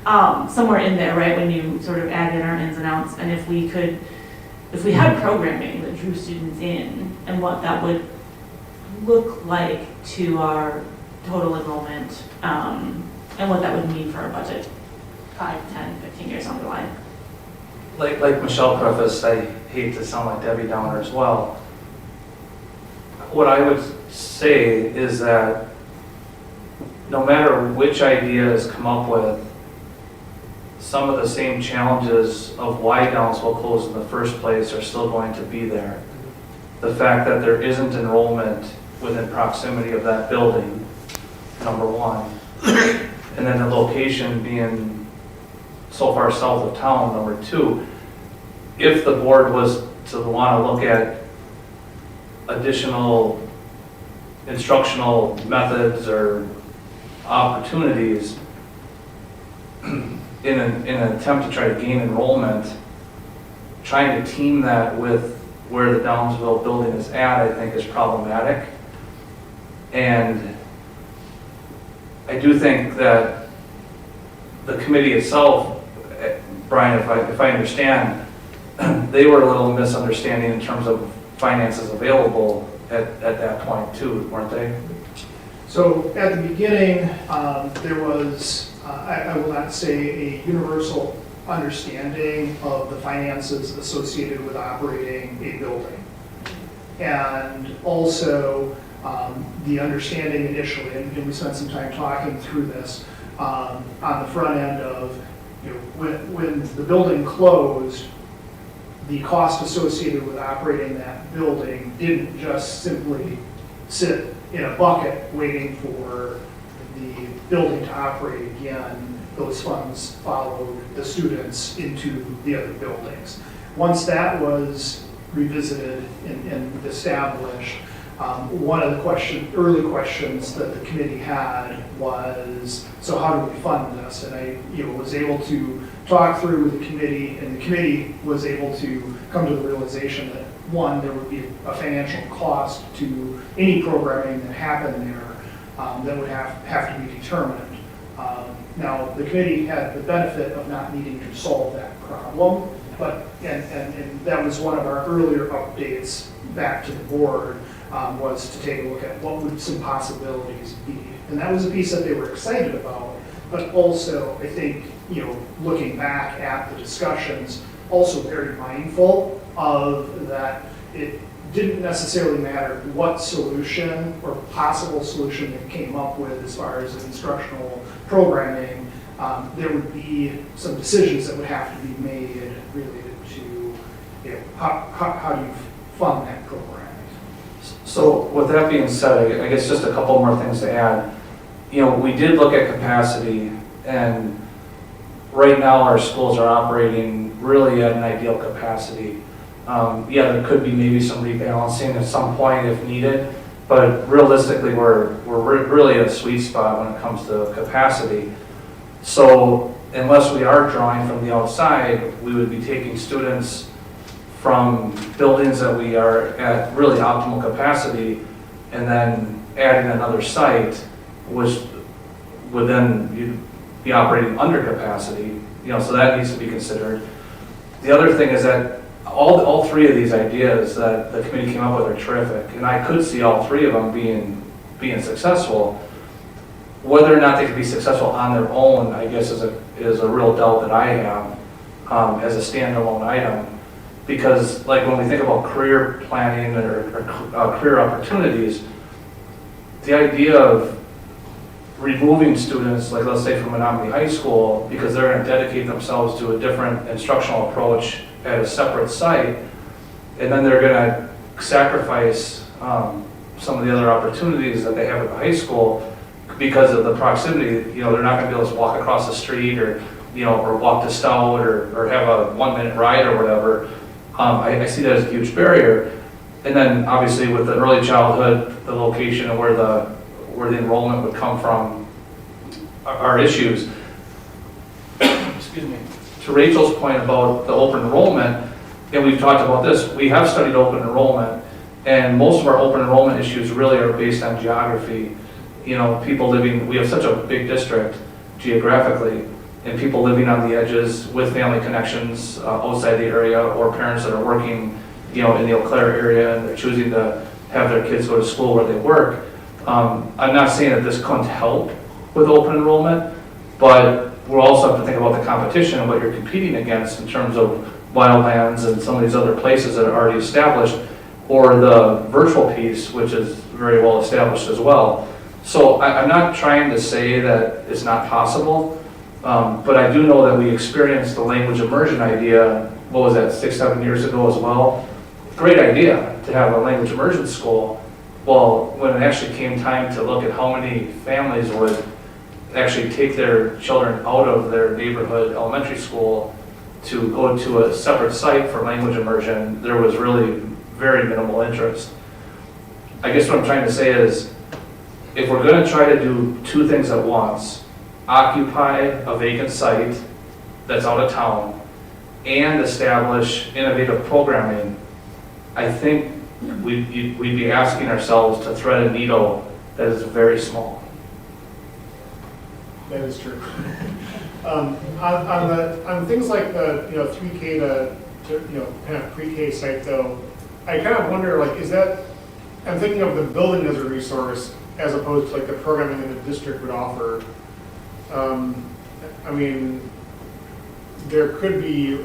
right? Somewhere in there, right, when you sort of add in our ins and outs, and if we had programming that drew students in, and what that would look like to our total enrollment, and what that would mean for our budget 5, 10, 15 years down the line. Like Michelle prefaced, I hate to sound like Debbie Downer as well. What I would say is that no matter which idea is come up with, some of the same challenges of why Downsville closed in the first place are still going to be there. The fact that there isn't enrollment within proximity of that building, number one, and then the location being so far south of town, number two. If the board was to want to look at additional instructional methods or opportunities in an attempt to try to gain enrollment, trying to team that with where the Downsville building is at, I think is problematic. And I do think that the committee itself, Brian, if I understand, they were a little misunderstanding in terms of finances available at that point too, weren't they? So at the beginning, there was, I will not say a universal understanding of the finances associated with operating a building. And also the understanding initially, and we spent some time talking through this, on the front end of, you know, when the building closed, the cost associated with operating that building didn't just simply sit in a bucket waiting for the building to operate again. Those funds followed the students into the other buildings. Once that was revisited and established, one of the early questions that the committee had was, so how do we fund this? And I was able to talk through with the committee, and the committee was able to come to the realization that, one, there would be a financial cost to any programming that happened there that would have to be determined. Now, the committee had the benefit of not needing to solve that problem, but and that was one of our earlier updates back to the board, was to take a look at what would some possibilities be. And that was a piece that they were excited about, but also, I think, looking back at the discussions, also very mindful of that it didn't necessarily matter what solution or possible solution they came up with as far as instructional programming. There would be some decisions that would have to be made related to how do you fund that program. So with that being said, I guess just a couple more things to add. We did look at capacity, and right now our schools are operating really at an ideal capacity. Yeah, there could be maybe some rebalancing at some point if needed, but realistically we're really at a sweet spot when it comes to capacity. So unless we are drawing from the outside, we would be taking students from buildings that we are at really optimal capacity and then adding another site, which would then be operating under capacity, so that needs to be considered. The other thing is that all three of these ideas that the committee came up with are terrific, and I could see all three of them being successful. Whether or not they could be successful on their own, I guess, is a real doubt that I have as a standalone item. Because like when we think about career planning or career opportunities, the idea of removing students, like let's say from Menomonie High School, because they're going to dedicate themselves to a different instructional approach at a separate site, and then they're going to sacrifice some of the other opportunities that they have at the high school because of the proximity. They're not going to be able to walk across the street or walk to Stout or have a 1-minute ride or whatever. I see that as a huge barrier. And then obviously with the early childhood, the location and where the enrollment would come from are issues. Excuse me. To Rachel's point about the open enrollment, and we've talked about this, we have studied open enrollment, and most of our open enrollment issues really are based on geography. People living, we have such a big district geographically, and people living on the edges with family connections outside the area, or parents that are working, in the Eau Claire area, and they're choosing to have their kids go to school where they work. I'm not saying that this couldn't help with open enrollment, but we'll also have to think about the competition and what you're competing against in terms of Wildlands and some of these other places that are already established, or the virtual piece, which is very well established as well. So I'm not trying to say that it's not possible, but I do know that we experienced the language immersion idea, what was that, 6-7 years ago as well? Great idea to have a language immersion school. Well, when it actually came time to look at how many families would actually take their children out of their neighborhood elementary school to go to a separate site for language immersion, there was really very minimal interest. I guess what I'm trying to say is, if we're going to try to do two things at once, occupy a vacant site that's out of town and establish innovative programming, I think we'd be asking ourselves to thread a needle that is very small. That is true. On things like the 3K to kind of pre-K site though, I kind of wonder, like, is that, I'm thinking of the building as a resource. as opposed to like the programming that the district would offer. I mean, there could be,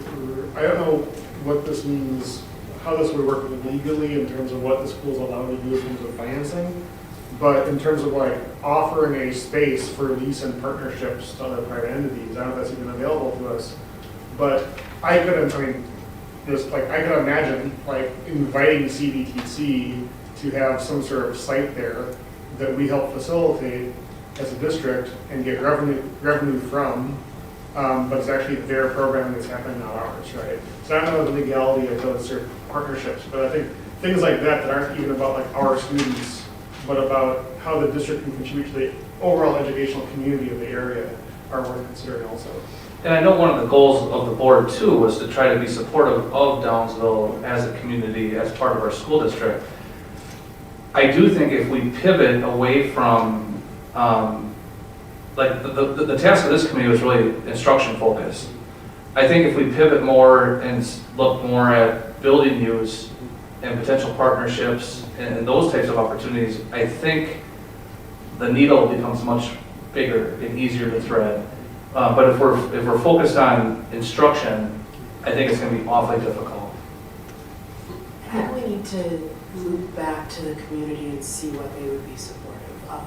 I don't know what this means, how this would work legally in terms of what the school's allowed to do in terms of financing, but in terms of like offering a space for lease and partnerships to other private entities, I don't know if that's even available to us, but I could imagine like inviting CBTC to have some sort of site there that we help facilitate as a district and get revenue from, but it's actually their programming that's happening, not ours, right? So I don't know the legality of those sort of partnerships, but I think things like that aren't even about like our students, but about how the district can contribute to the overall educational community of the area are worth considering also. And I know one of the goals of the board too was to try to be supportive of Downsville as a community, as part of our school district. I do think if we pivot away from, like the task of this committee was really instruction focused. I think if we pivot more and look more at building use and potential partnerships and those types of opportunities, I think the needle becomes much bigger and easier to thread. But if we're focused on instruction, I think it's going to be awfully difficult. I think we need to loop back to the community and see what they would be supportive of.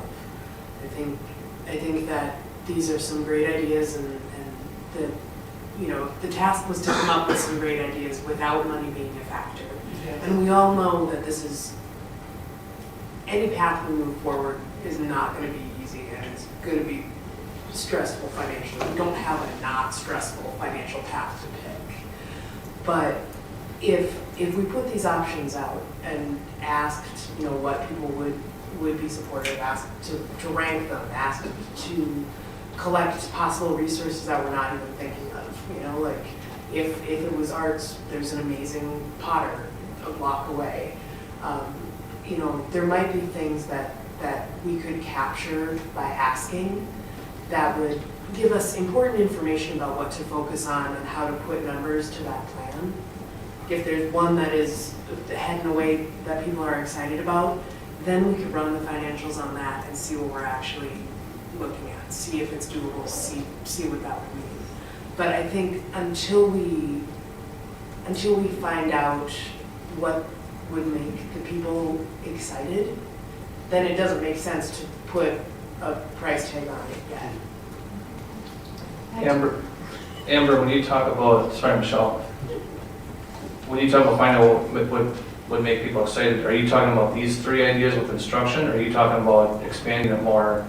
I think that these are some great ideas, and the task was to come up with some great ideas without money being a factor. And we all know that this is, any path we move forward is not going to be easy, and it's going to be stressful financially. We don't have a not stressful financial path to pick. But if we put these options out and asked, what people would be supportive, asked to rank them, asked to collect possible resources that we're not even thinking of, like if it was arts, there's an amazing potter a block away. There might be things that we could capture by asking that would give us important information about what to focus on and how to put numbers to that plan. If there's one that is heading away that people are excited about, then we could run the financials on that and see what we're actually looking at, see if it's doable, see what that would mean. But I think until we find out what would make the people excited, then it doesn't make sense to put a price tag on it yet. Amber, when you talk about, sorry, Michelle, when you talk about finding out what would make people excited, are you talking about these three ideas with instruction, or are you talking about expanding it more?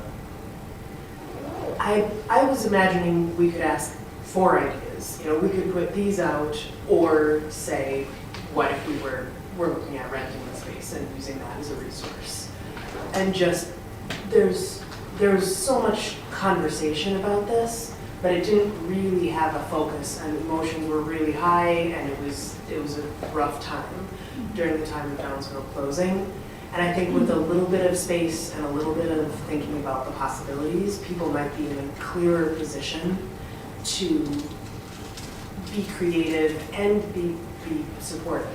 I was imagining we could ask 4 ideas. We could put these out, or say, what if we're looking at renting the space and using that as a resource? And just, there's so much conversation about this, but it didn't really have a focus, and emotions were really high, and it was a rough time during the time of Downsville closing. And I think with a little bit of space and a little bit of thinking about the possibilities, people might be in a clearer position to be creative and be supportive.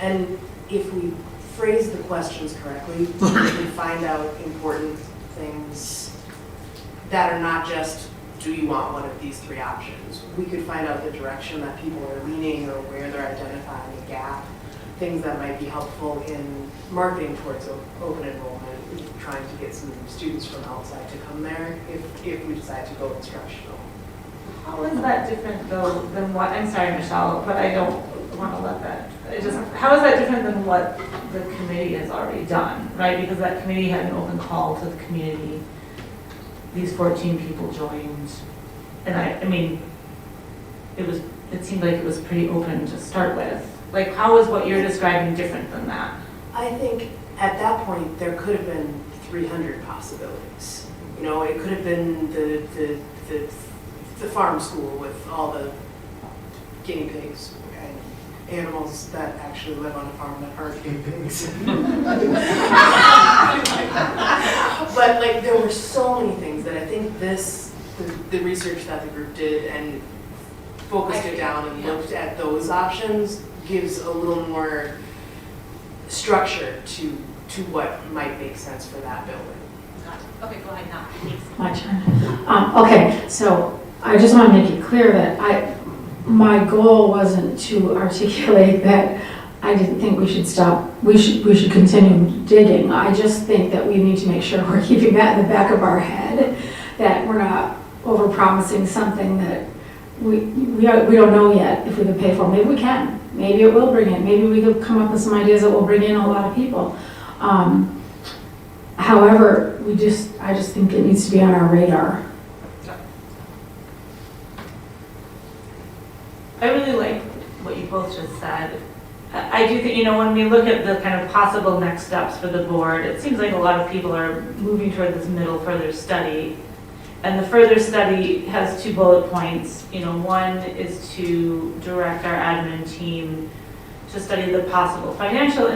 And if we phrase the questions correctly, we can find out important things that are not just, do you want one of these 3 options? We could find out the direction that people are leaning or where they're identifying a gap, things that might be helpful in marketing towards open enrollment, trying to get some students from outside to come there if we decide to go instructional. How is that different though than what, I'm sorry, Michelle, but I don't want to let that, how is that different than what the committee has already done, right? Because that committee had an open call to the community. These 14 people joined, and I mean, it seemed like it was pretty open to start with. Like, how is what you're describing different than that? I think at that point there could have been 300 possibilities. It could have been the farm school with all the guinea pigs and animals that actually live on a farm that aren't guinea pigs. But there were so many things that I think the research that the group did and focused it down and looked at those options gives a little more structure to to what might make sense for that building. Okay, go ahead now, please. My turn. Okay, so I just want to make it clear that my goal wasn't to articulate that I didn't think we should stop, we should continue digging. I just think that we need to make sure we're keeping that in the back of our head, that we're not overpromising something that we don't know yet if we can pay for. Maybe we can. Maybe it will bring in. Maybe we could come up with some ideas that will bring in a lot of people. However, I just think it needs to be on our radar. I really like what you both just said. I do think, when we look at the kind of possible next steps for the board, it seems like a lot of people are moving toward this middle further study. And the further study has 2 bullet points. One is to direct our admin team to study the possible financial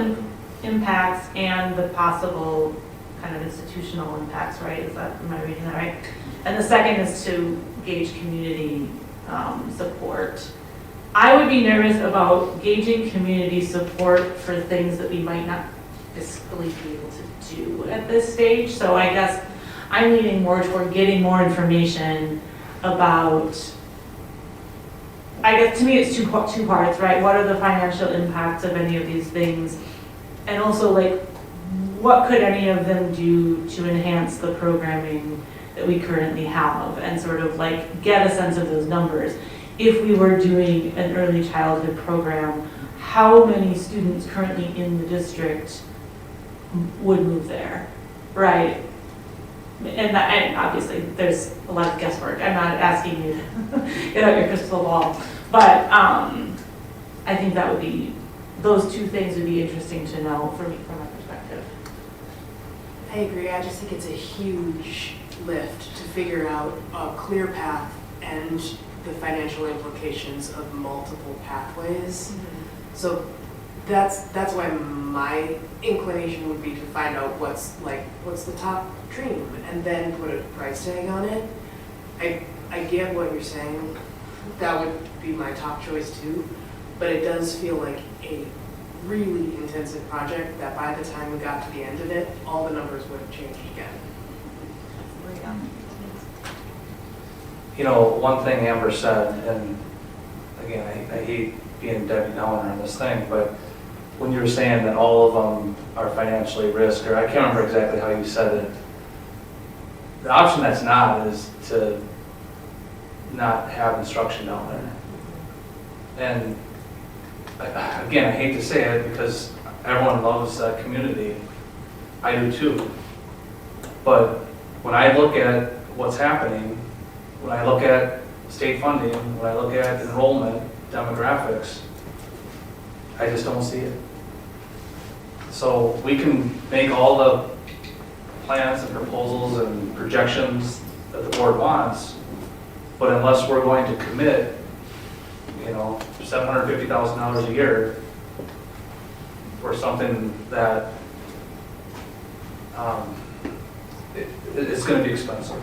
impacts and the possible kind of institutional impacts, right? Am I reading that right? And the second is to gauge community support. I would be nervous about gauging community support for things that we might not fiscally be able to do at this stage. So I guess I'm leaning more toward getting more information about, I guess to me it's two parts, right? What are the financial impacts of any of these things? And also what could any of them do to enhance the programming that we currently have, and sort of get a sense of those numbers. If we were doing an early childhood program, how many students currently in the district would move there, right? And obviously, there's a lot of guesswork. I'm not asking you to get out your crystal ball, but I think that would be, those 2 things would be interesting to know for me, from my perspective. I agree. I just think it's a huge lift to figure out a clear path and the financial implications of multiple pathways. Mm-hmm. So that's why my inclination would be to find out what's the top dream and then put a price tag on it. I get what you're saying. That would be my top choice too, but it does feel like a really intensive project that by the time we got to the end of it, all the numbers would have changed again. One thing Amber said, and again, I hate being Debbie Downer on this thing, but when you were saying that all of them are financially risk, or I can't remember exactly how you said it, the option that's not is to not have instruction down there. And again, I hate to say it because everyone loves that community. I do too. But when I look at what's happening, when I look at state funding, when I look at enrollment, demographics, I just don't see it. So we can make all the plans and proposals and projections that the board wants, but unless we're going to commit, $750,000 a year for something that it's going to be expensive.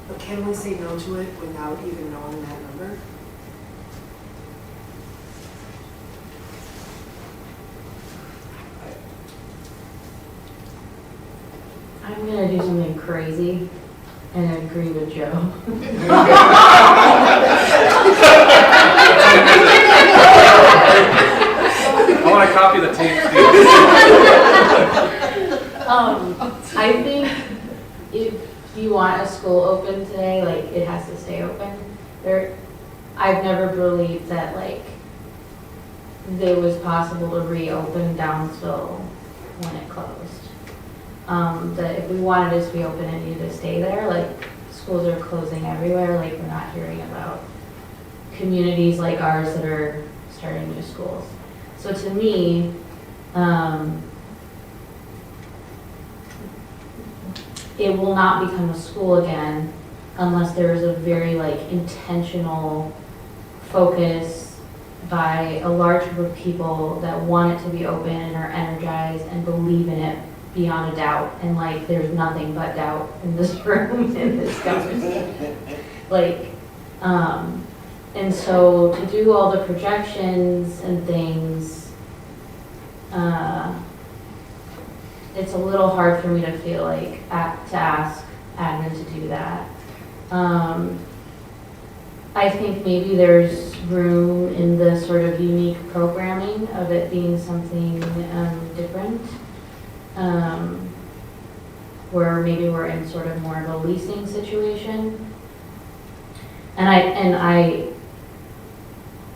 But can we say no to it without even knowing that number? I'm gonna do something crazy and agree with Joe. I want to copy the tape. I think if you want a school open today, it has to stay open. I've never believed that it was possible to reopen Downsville when it closed. That if we wanted it to be open, it needed to stay there. Schools are closing everywhere. We're not hearing about communities like ours that are starting new schools. So to me, it will not become a school again unless there is a very intentional focus by a large group of people that want it to be open and are energized and believe in it beyond a doubt. And there's nothing but doubt in this room, in this government. And so to do all the projections and things, it's a little hard for me to feel like, to ask admin to do that. I think maybe there's room in the sort of unique programming of it being something different, where maybe we're in sort of more of a leasing situation. And I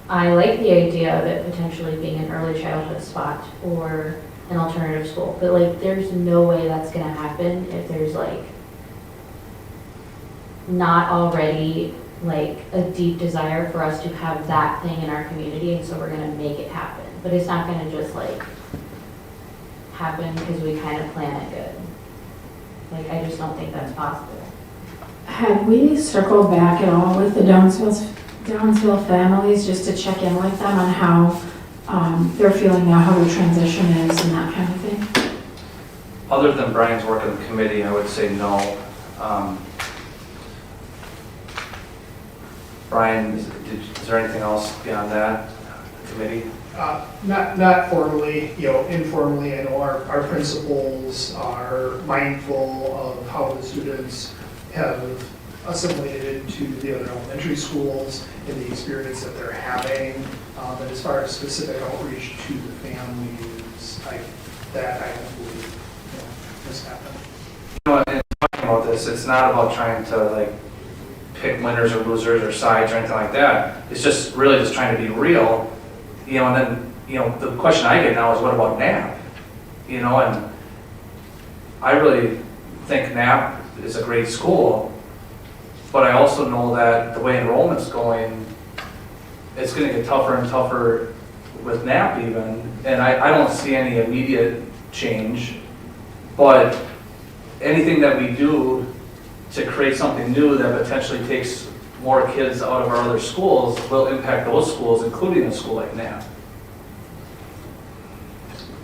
like the idea of it potentially being an early childhood spot or an alternative school, but like there's no way that's gonna happen if there's like not already like a deep desire for us to have that thing in our community, and so we're gonna make it happen. But it's not gonna just like happen because we kind of plan it good. Like, I just don't think that's possible. Had we circled back at all with the Downsville families just to check in with them on how they're feeling now, how the transition is and that kind of thing? Other than Brian's work in the committee, I would say no. Brian, is there anything else beyond that, the committee? Not formally, informally, I know our principals are mindful of how the students have assimilated into the other elementary schools and the experience that they're having. But as far as specific outreach to the families, I don't believe has happened. In talking about this, it's not about trying to like pick winners or losers or sides or anything like that. It's just really just trying to be real, and then, the question I get now is what about NAP? And I really think NAP is a great school, but I also know that the way enrollment's going, it's gonna get tougher and tougher with NAP even, and I don't see any immediate change, but anything that we do to create something new that potentially takes more kids out of our other schools will impact those schools, including a school like NAP.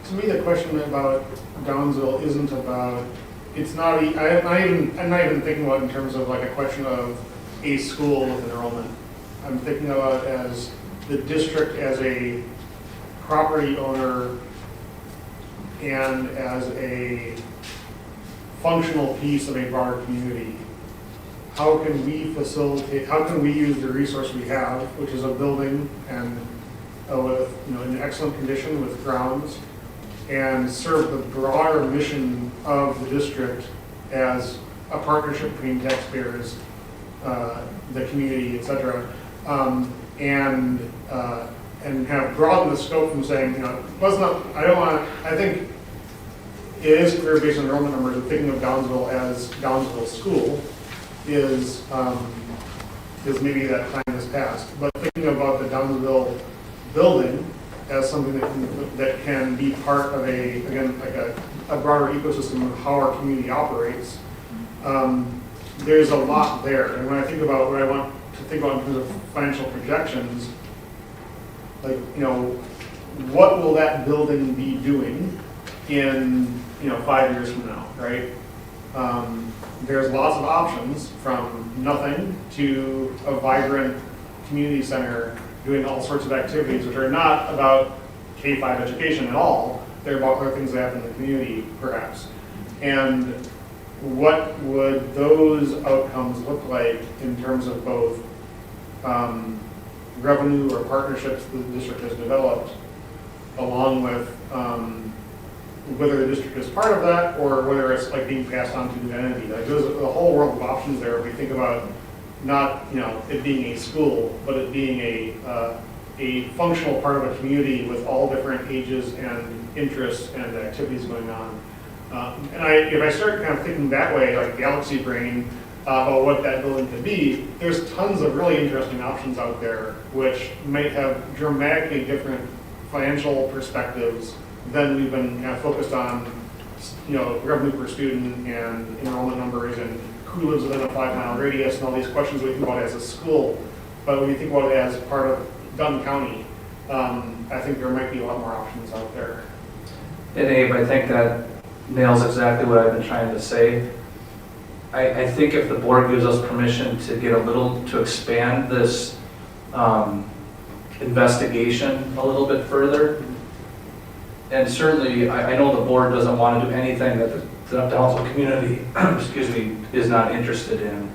To me, the question about Downsville isn't about, I'm not even thinking about it in terms of like a question of a school with enrollment. I'm thinking about it as the district as a property owner and as a functional piece of a broader community. How can we facilitate, how can we use the resource we have, which is a building and with, in excellent condition with grounds, and serve the broader mission of the district as a partnership between taxpayers, the community, et cetera, and kind of broaden the scope from saying, I think it is clear based on enrollment numbers that thinking of Downsville as Downsville School is maybe that time has passed. But thinking about the Downsville building as something that can be part of a broader ecosystem of how our community operates, there's a lot there. And when I think about what I want to think about in terms of financial projections, like, what will that building be doing in 5 years from now, right? There's lots of options from nothing to a vibrant community center doing all sorts of activities which are not about K-5 education at all. They're about other things that happen in the community, perhaps. And what would those outcomes look like in terms of both revenue or partnerships the district has developed, along with whether the district is part of that or whether it's like being passed on to the entity. Like there's a whole world of options there if we think about not it being a school, but it being a functional part of a community with all different ages and interests and activities going on. If I start kind of thinking that way, like galaxy brain, about what that building could be, there's tons of really interesting options out there which might have dramatically different financial perspectives than we've been kind of focused on, revenue per student and enrollment numbers and who lives within a 5-mile radius and all these questions we think about as a school. But when you think about it as part of Dunn County, I think there might be a lot more options out there. And Abe, I think that nails exactly what I've been trying to say. I think if the board gives us permission to expand this investigation a little bit further, And certainly, I know the board doesn't want to do anything that the Downsville community, excuse me, is not interested in.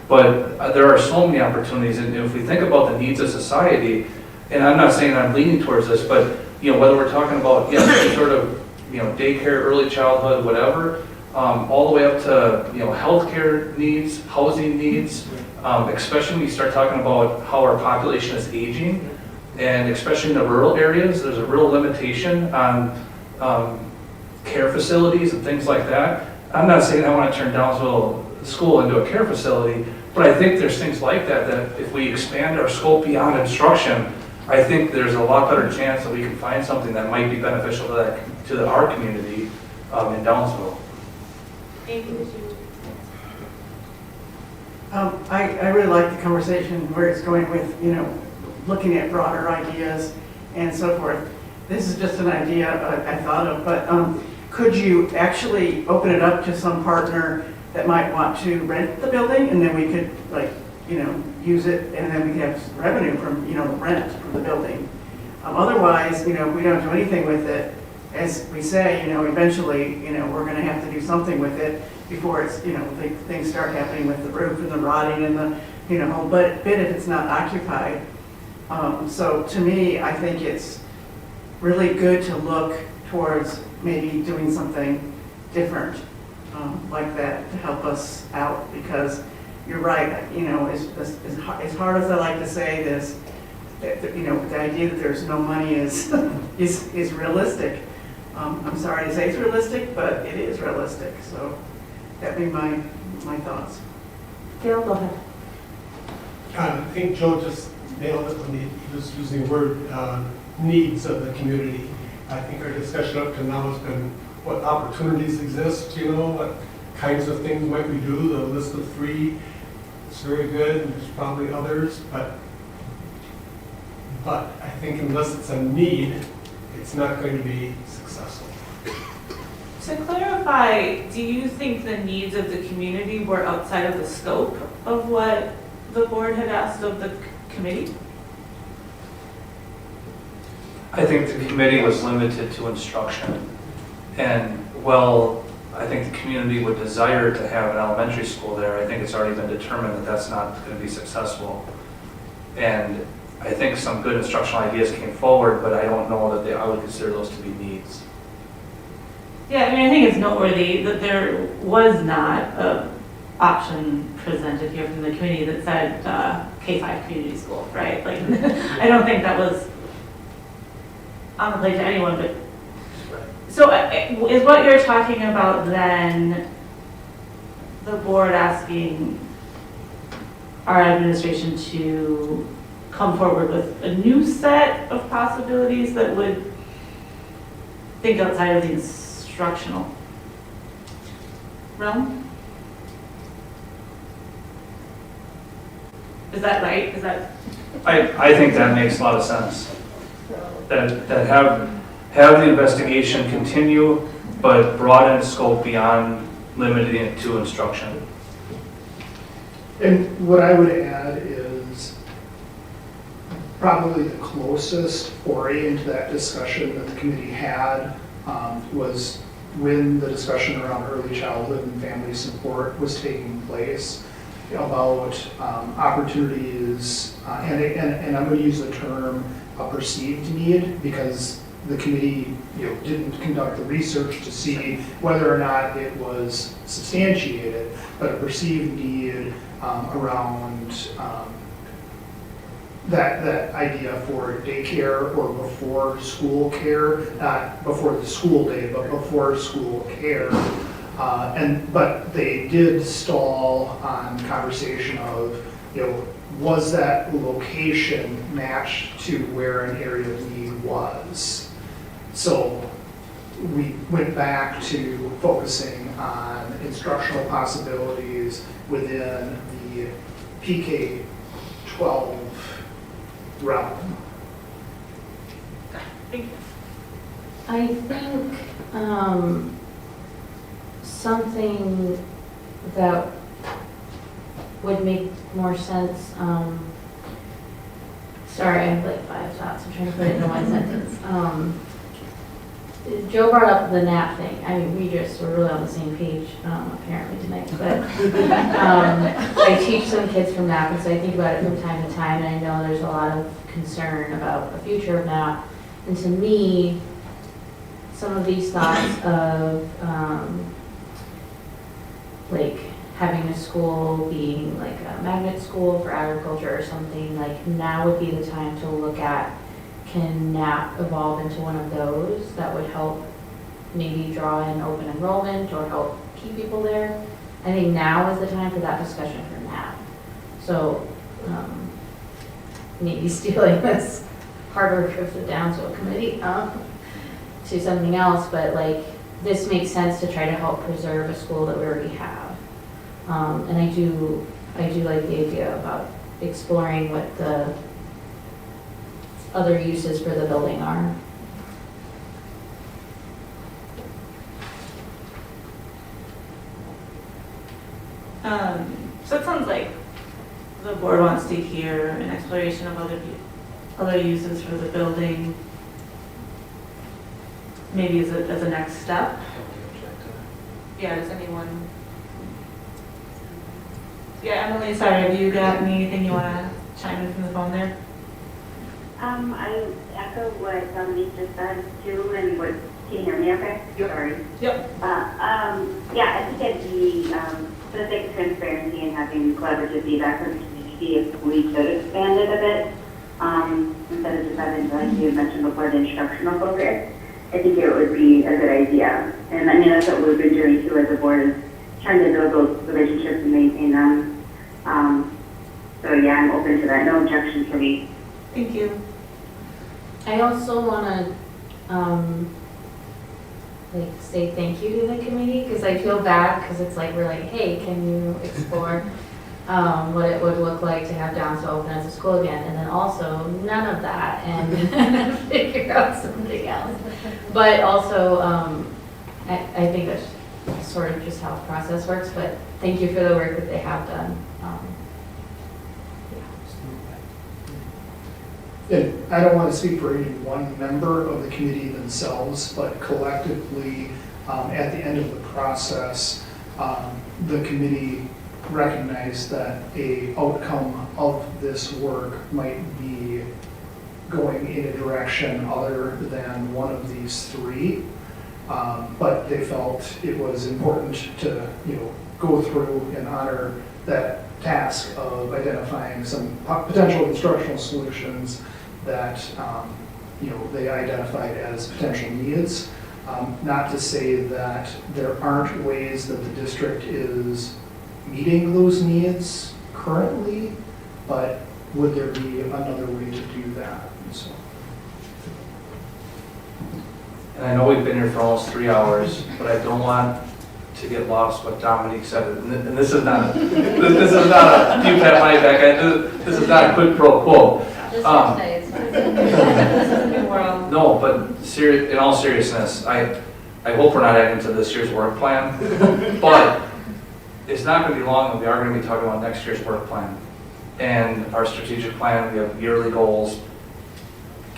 But there are so many opportunities, and if we think about the needs of society, and I'm not saying I'm leaning towards this, but whether we're talking about some sort of daycare, early childhood, whatever, all the way up to healthcare needs, housing needs, especially when you start talking about how our population is aging, and especially in the rural areas, there's a real limitation on care facilities and things like that. I'm not saying I want to turn Downsville School into a care facility, but I think there's things like that if we expand our scope beyond instruction, I think there's a lot better chance that we can find something that might be beneficial to our community in Downsville. I really like the conversation where it's going with, looking at broader ideas and so forth. This is just an idea I thought of, but could you actually open it up to some partner that might want to rent the building, and then we could use it, and then we have revenue from, the rent from the building. Otherwise, if we don't do anything with it, as we say, eventually, we're gonna have to do something with it before it's, things start happening with the roof and the rotting and the, whole bit if it's not occupied. So to me, I think it's really good to look towards maybe doing something different like that to help us out, because you're right, as hard as I like to say this, the idea that there's no money is realistic. I'm sorry to say it's realistic, but it is realistic. So that'd be my thoughts. Gail, go ahead. I think Joe just nailed it when he was using the word needs of the community. I think our discussion up to now has been what opportunities exist, what kinds of things might we do. The list of 3 is very good, and there's probably others, but I think unless it's a need, it's not going to be successful. To clarify, do you think the needs of the community were outside of the scope of what the board had asked of the committee? I think the committee was limited to instruction. And I think the community would desire to have an elementary school there. I think it's already been determined that that's not going to be successful. And I think some good instructional ideas came forward, but I don't know that I would consider those to be needs. Yeah, I think it's noteworthy that there was not an option presented here from the committee that said K-5 community school, right? I don't think that was on the plate to anyone, but so is what you're talking about then the board asking our administration to come forward with a new set of possibilities that would think outside of the instructional realm? Is that right? Is that? I think that makes a lot of sense. That have the investigation continue, but broaden scope beyond limiting it to instruction. And what I would add is probably the closest foray into that discussion that the committee had was when the discussion around early childhood and family support was taking place about opportunities, and I'm going to use the term a perceived need, because the committee didn't conduct the research to see whether or not it was substantiated, but a perceived need around that idea for daycare or before school care, not before the school day, but before school care. But they did stall on conversation of, was that location matched to where an area of need was? So we went back to focusing on instructional possibilities within the PK-12 realm. Thank you. I think something that would make more sense, sorry, I have 5 thoughts, I'm trying to put it into one sentence. Joe brought up the nap thing. I mean, we just were really on the same page, apparently tonight, but, I teach some kids from nap, and so I think about it from time to time, and I know there's a lot of concern about the future of nap. And to me, some of these thoughts of, like, having a school being like a magnet school for agriculture or something, like now would be the time to look at, can NAP evolve into one of those that would help maybe draw in open enrollment or help keep people there? I think now is the time for that discussion for NAP. So maybe stealing this harder trips it down to a committee to something else, but like this makes sense to try to help preserve a school that we already have. And I do like the idea about exploring what the other uses for the building are. So it sounds like the board wants to hear an exploration of other uses for the building, maybe as a next step. Yeah, does anyone? Yeah, Emily, sorry, have you got anything you want to chime in from the phone there? I echo what Dominique just said too, and what, can you hear me okay? Yep. Sorry. Yep. Yeah, I think it'd be, for the sake of transparency and having collaborative feedback from the community, if we could expand it a bit, instead of just having, like you had mentioned before, the instructional focus, I think it would be a good idea. And I mean, that's what we've been doing too as a board, is trying to build those relationships and maintain them. So yeah, I'm open to that. No objection for me. Thank you. I also want to like say thank you to the committee, because I feel bad because it's like we're like, hey, can you explore what it would look like to have Downsville open as a school again, and then also none of that and figure out something else. But also, I think that's sort of just how the process works. But thank you for the work that they have done. And I don't want to speak for any one member of the committee themselves, but collectively, at the end of the process, the committee recognized that a outcome of this work might be going in a direction other than one of these three. But they felt it was important to, go through and honor that task of identifying some potential instructional solutions that they identified as potential needs. Not to say that there aren't ways that the district is meeting those needs currently, but would there be another way to do that? So. And I know we've been here for almost 3 hours, but I don't want to get lost what Dominique said. And this is not this is not a you pat my back. This is not a quid pro quo. No, but in all seriousness, I hope we're not adding to this year's work plan. But it's not going to be long that we are going to be talking about next year's work plan and our strategic plan. We have yearly goals.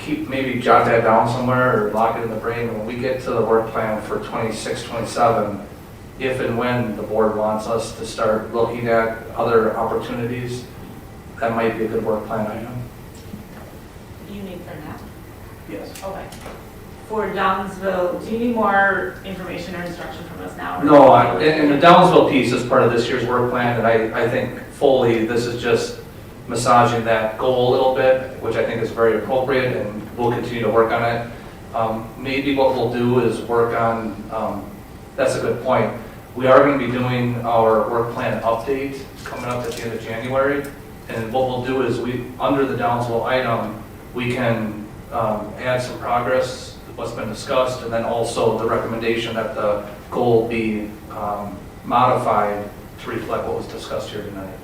Maybe jot that down somewhere or lock it in the brain. When we get to the work plan for 26, 27, if and when the board wants us to start looking at other opportunities, that might be a good work plan item. You need for NAP? Yes. Okay. For Downsville, do you need more information or instruction from us now? No, and the Downsville piece is part of this year's work plan, and I think fully this is just massaging that goal a little bit, which I think is very appropriate, and we'll continue to work on it. Maybe what we'll do is work on, that's a good point. We are going to be doing our work plan update coming up at the end of January, and what we'll do is under the Downsville item, we can add some progress, what's been discussed, and then also the recommendation that the goal be modified to reflect what was discussed here tonight.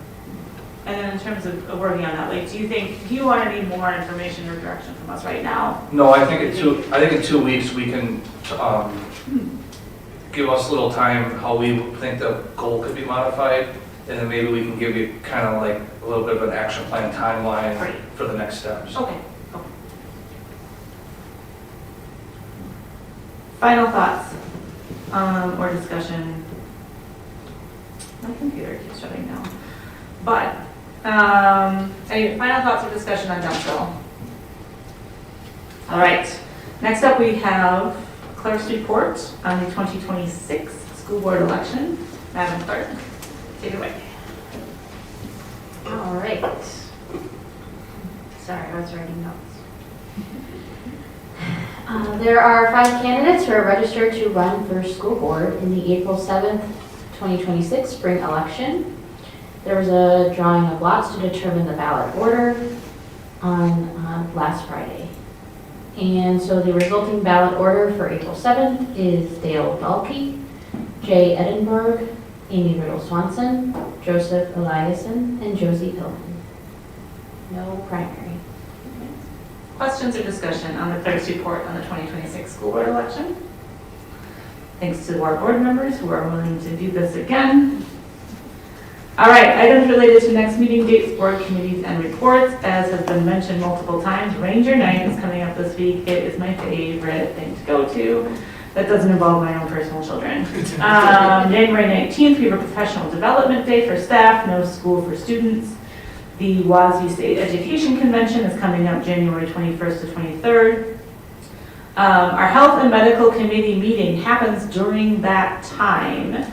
And then in terms of working on that, like, do you want to need more information or direction from us right now? No, I think in 2 weeks we can give us a little time how we think the goal could be modified, and then maybe we can give you kind of like a little bit of an action plan timeline for the next steps. Okay. final thoughts or discussion? My computer keeps shutting down. But, any final thoughts or discussion on Dunstville? All right. Next up, we have clerk's report on the 2026 school board election. Madam Clerk, take it away. All right. Sorry, I was writing notes. There are 5 candidates who are registered to run for school board in the April 7th, 2026 spring election. There was a drawing of lots to determine the ballot order on last Friday. And so the resulting ballot order for April 7th is Dale Dahlke, Jay Edinburgh, Amy Riddle Swanson, Joseph Eliason, and Josie Pillman. No primary. Questions or discussion on the clerk's report on the 2026 school board election? Thanks to our board members who are willing to do this again. All right, items related to next meeting dates, board committees, and reports. As has been mentioned multiple times, Ranger Night is coming up this week. It is my favorite thing to go to. That doesn't involve my own personal children. January 19th, we have a professional development day for staff, no school for students. The Wazoo State Education Convention is coming up January 21st to 23rd. Our Health and Medical Committee meeting happens during that time.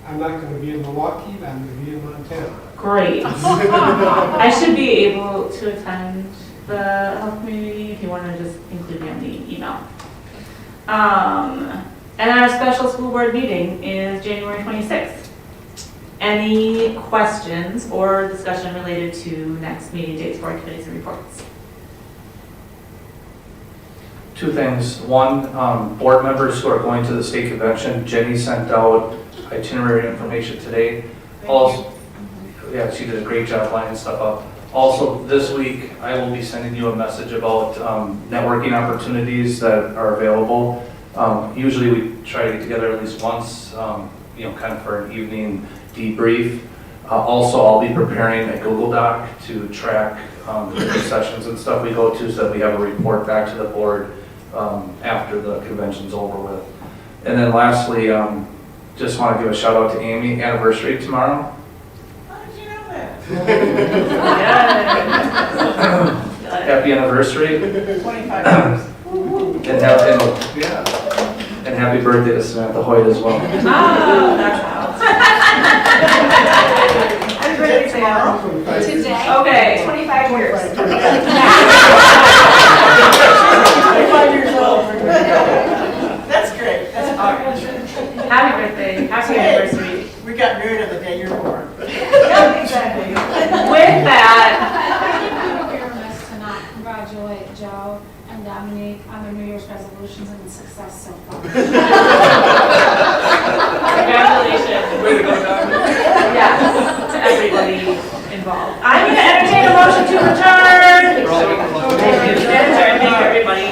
I'm not going to be in Milwaukee, but I'm going to be in Montana. Great. I should be able to attend the health committee if you want to just include me on the email. And our special school board meeting is January 26th. Any questions or discussion related to next meeting dates, board committees, and reports? Two things. One, board members who are going to the state convention, Jenny sent out itinerary information today. Also, yeah, she did a great job lining stuff up. Also, this week, I will be sending you a message about networking opportunities that are available. Usually we try to get together at least once, kind of for an evening debrief. Also, I'll be preparing a Google Doc to track the sessions and stuff we go to so that we have a report back to the board after the convention's over with. And then lastly, just want to give a shout out to Amy, anniversary tomorrow. How did you know that? Happy anniversary. 25 years. And happy birthday to Samantha Hoyt as well. Oh, that's how. Happy birthday, Sam. Today? Okay. 25 years. 25 years old. That's great. That's All right. Happy birthday. Happy anniversary. We got married on the day you were born. Yeah, exactly. With that, We were remiss to not congratulate Joe and Dominique on their New Year's resolutions and the success so far. congratulations. Way to go, Dominic. Yes, to everybody involved. I'm going to entertain a motion to adjourn. Thank you, everybody.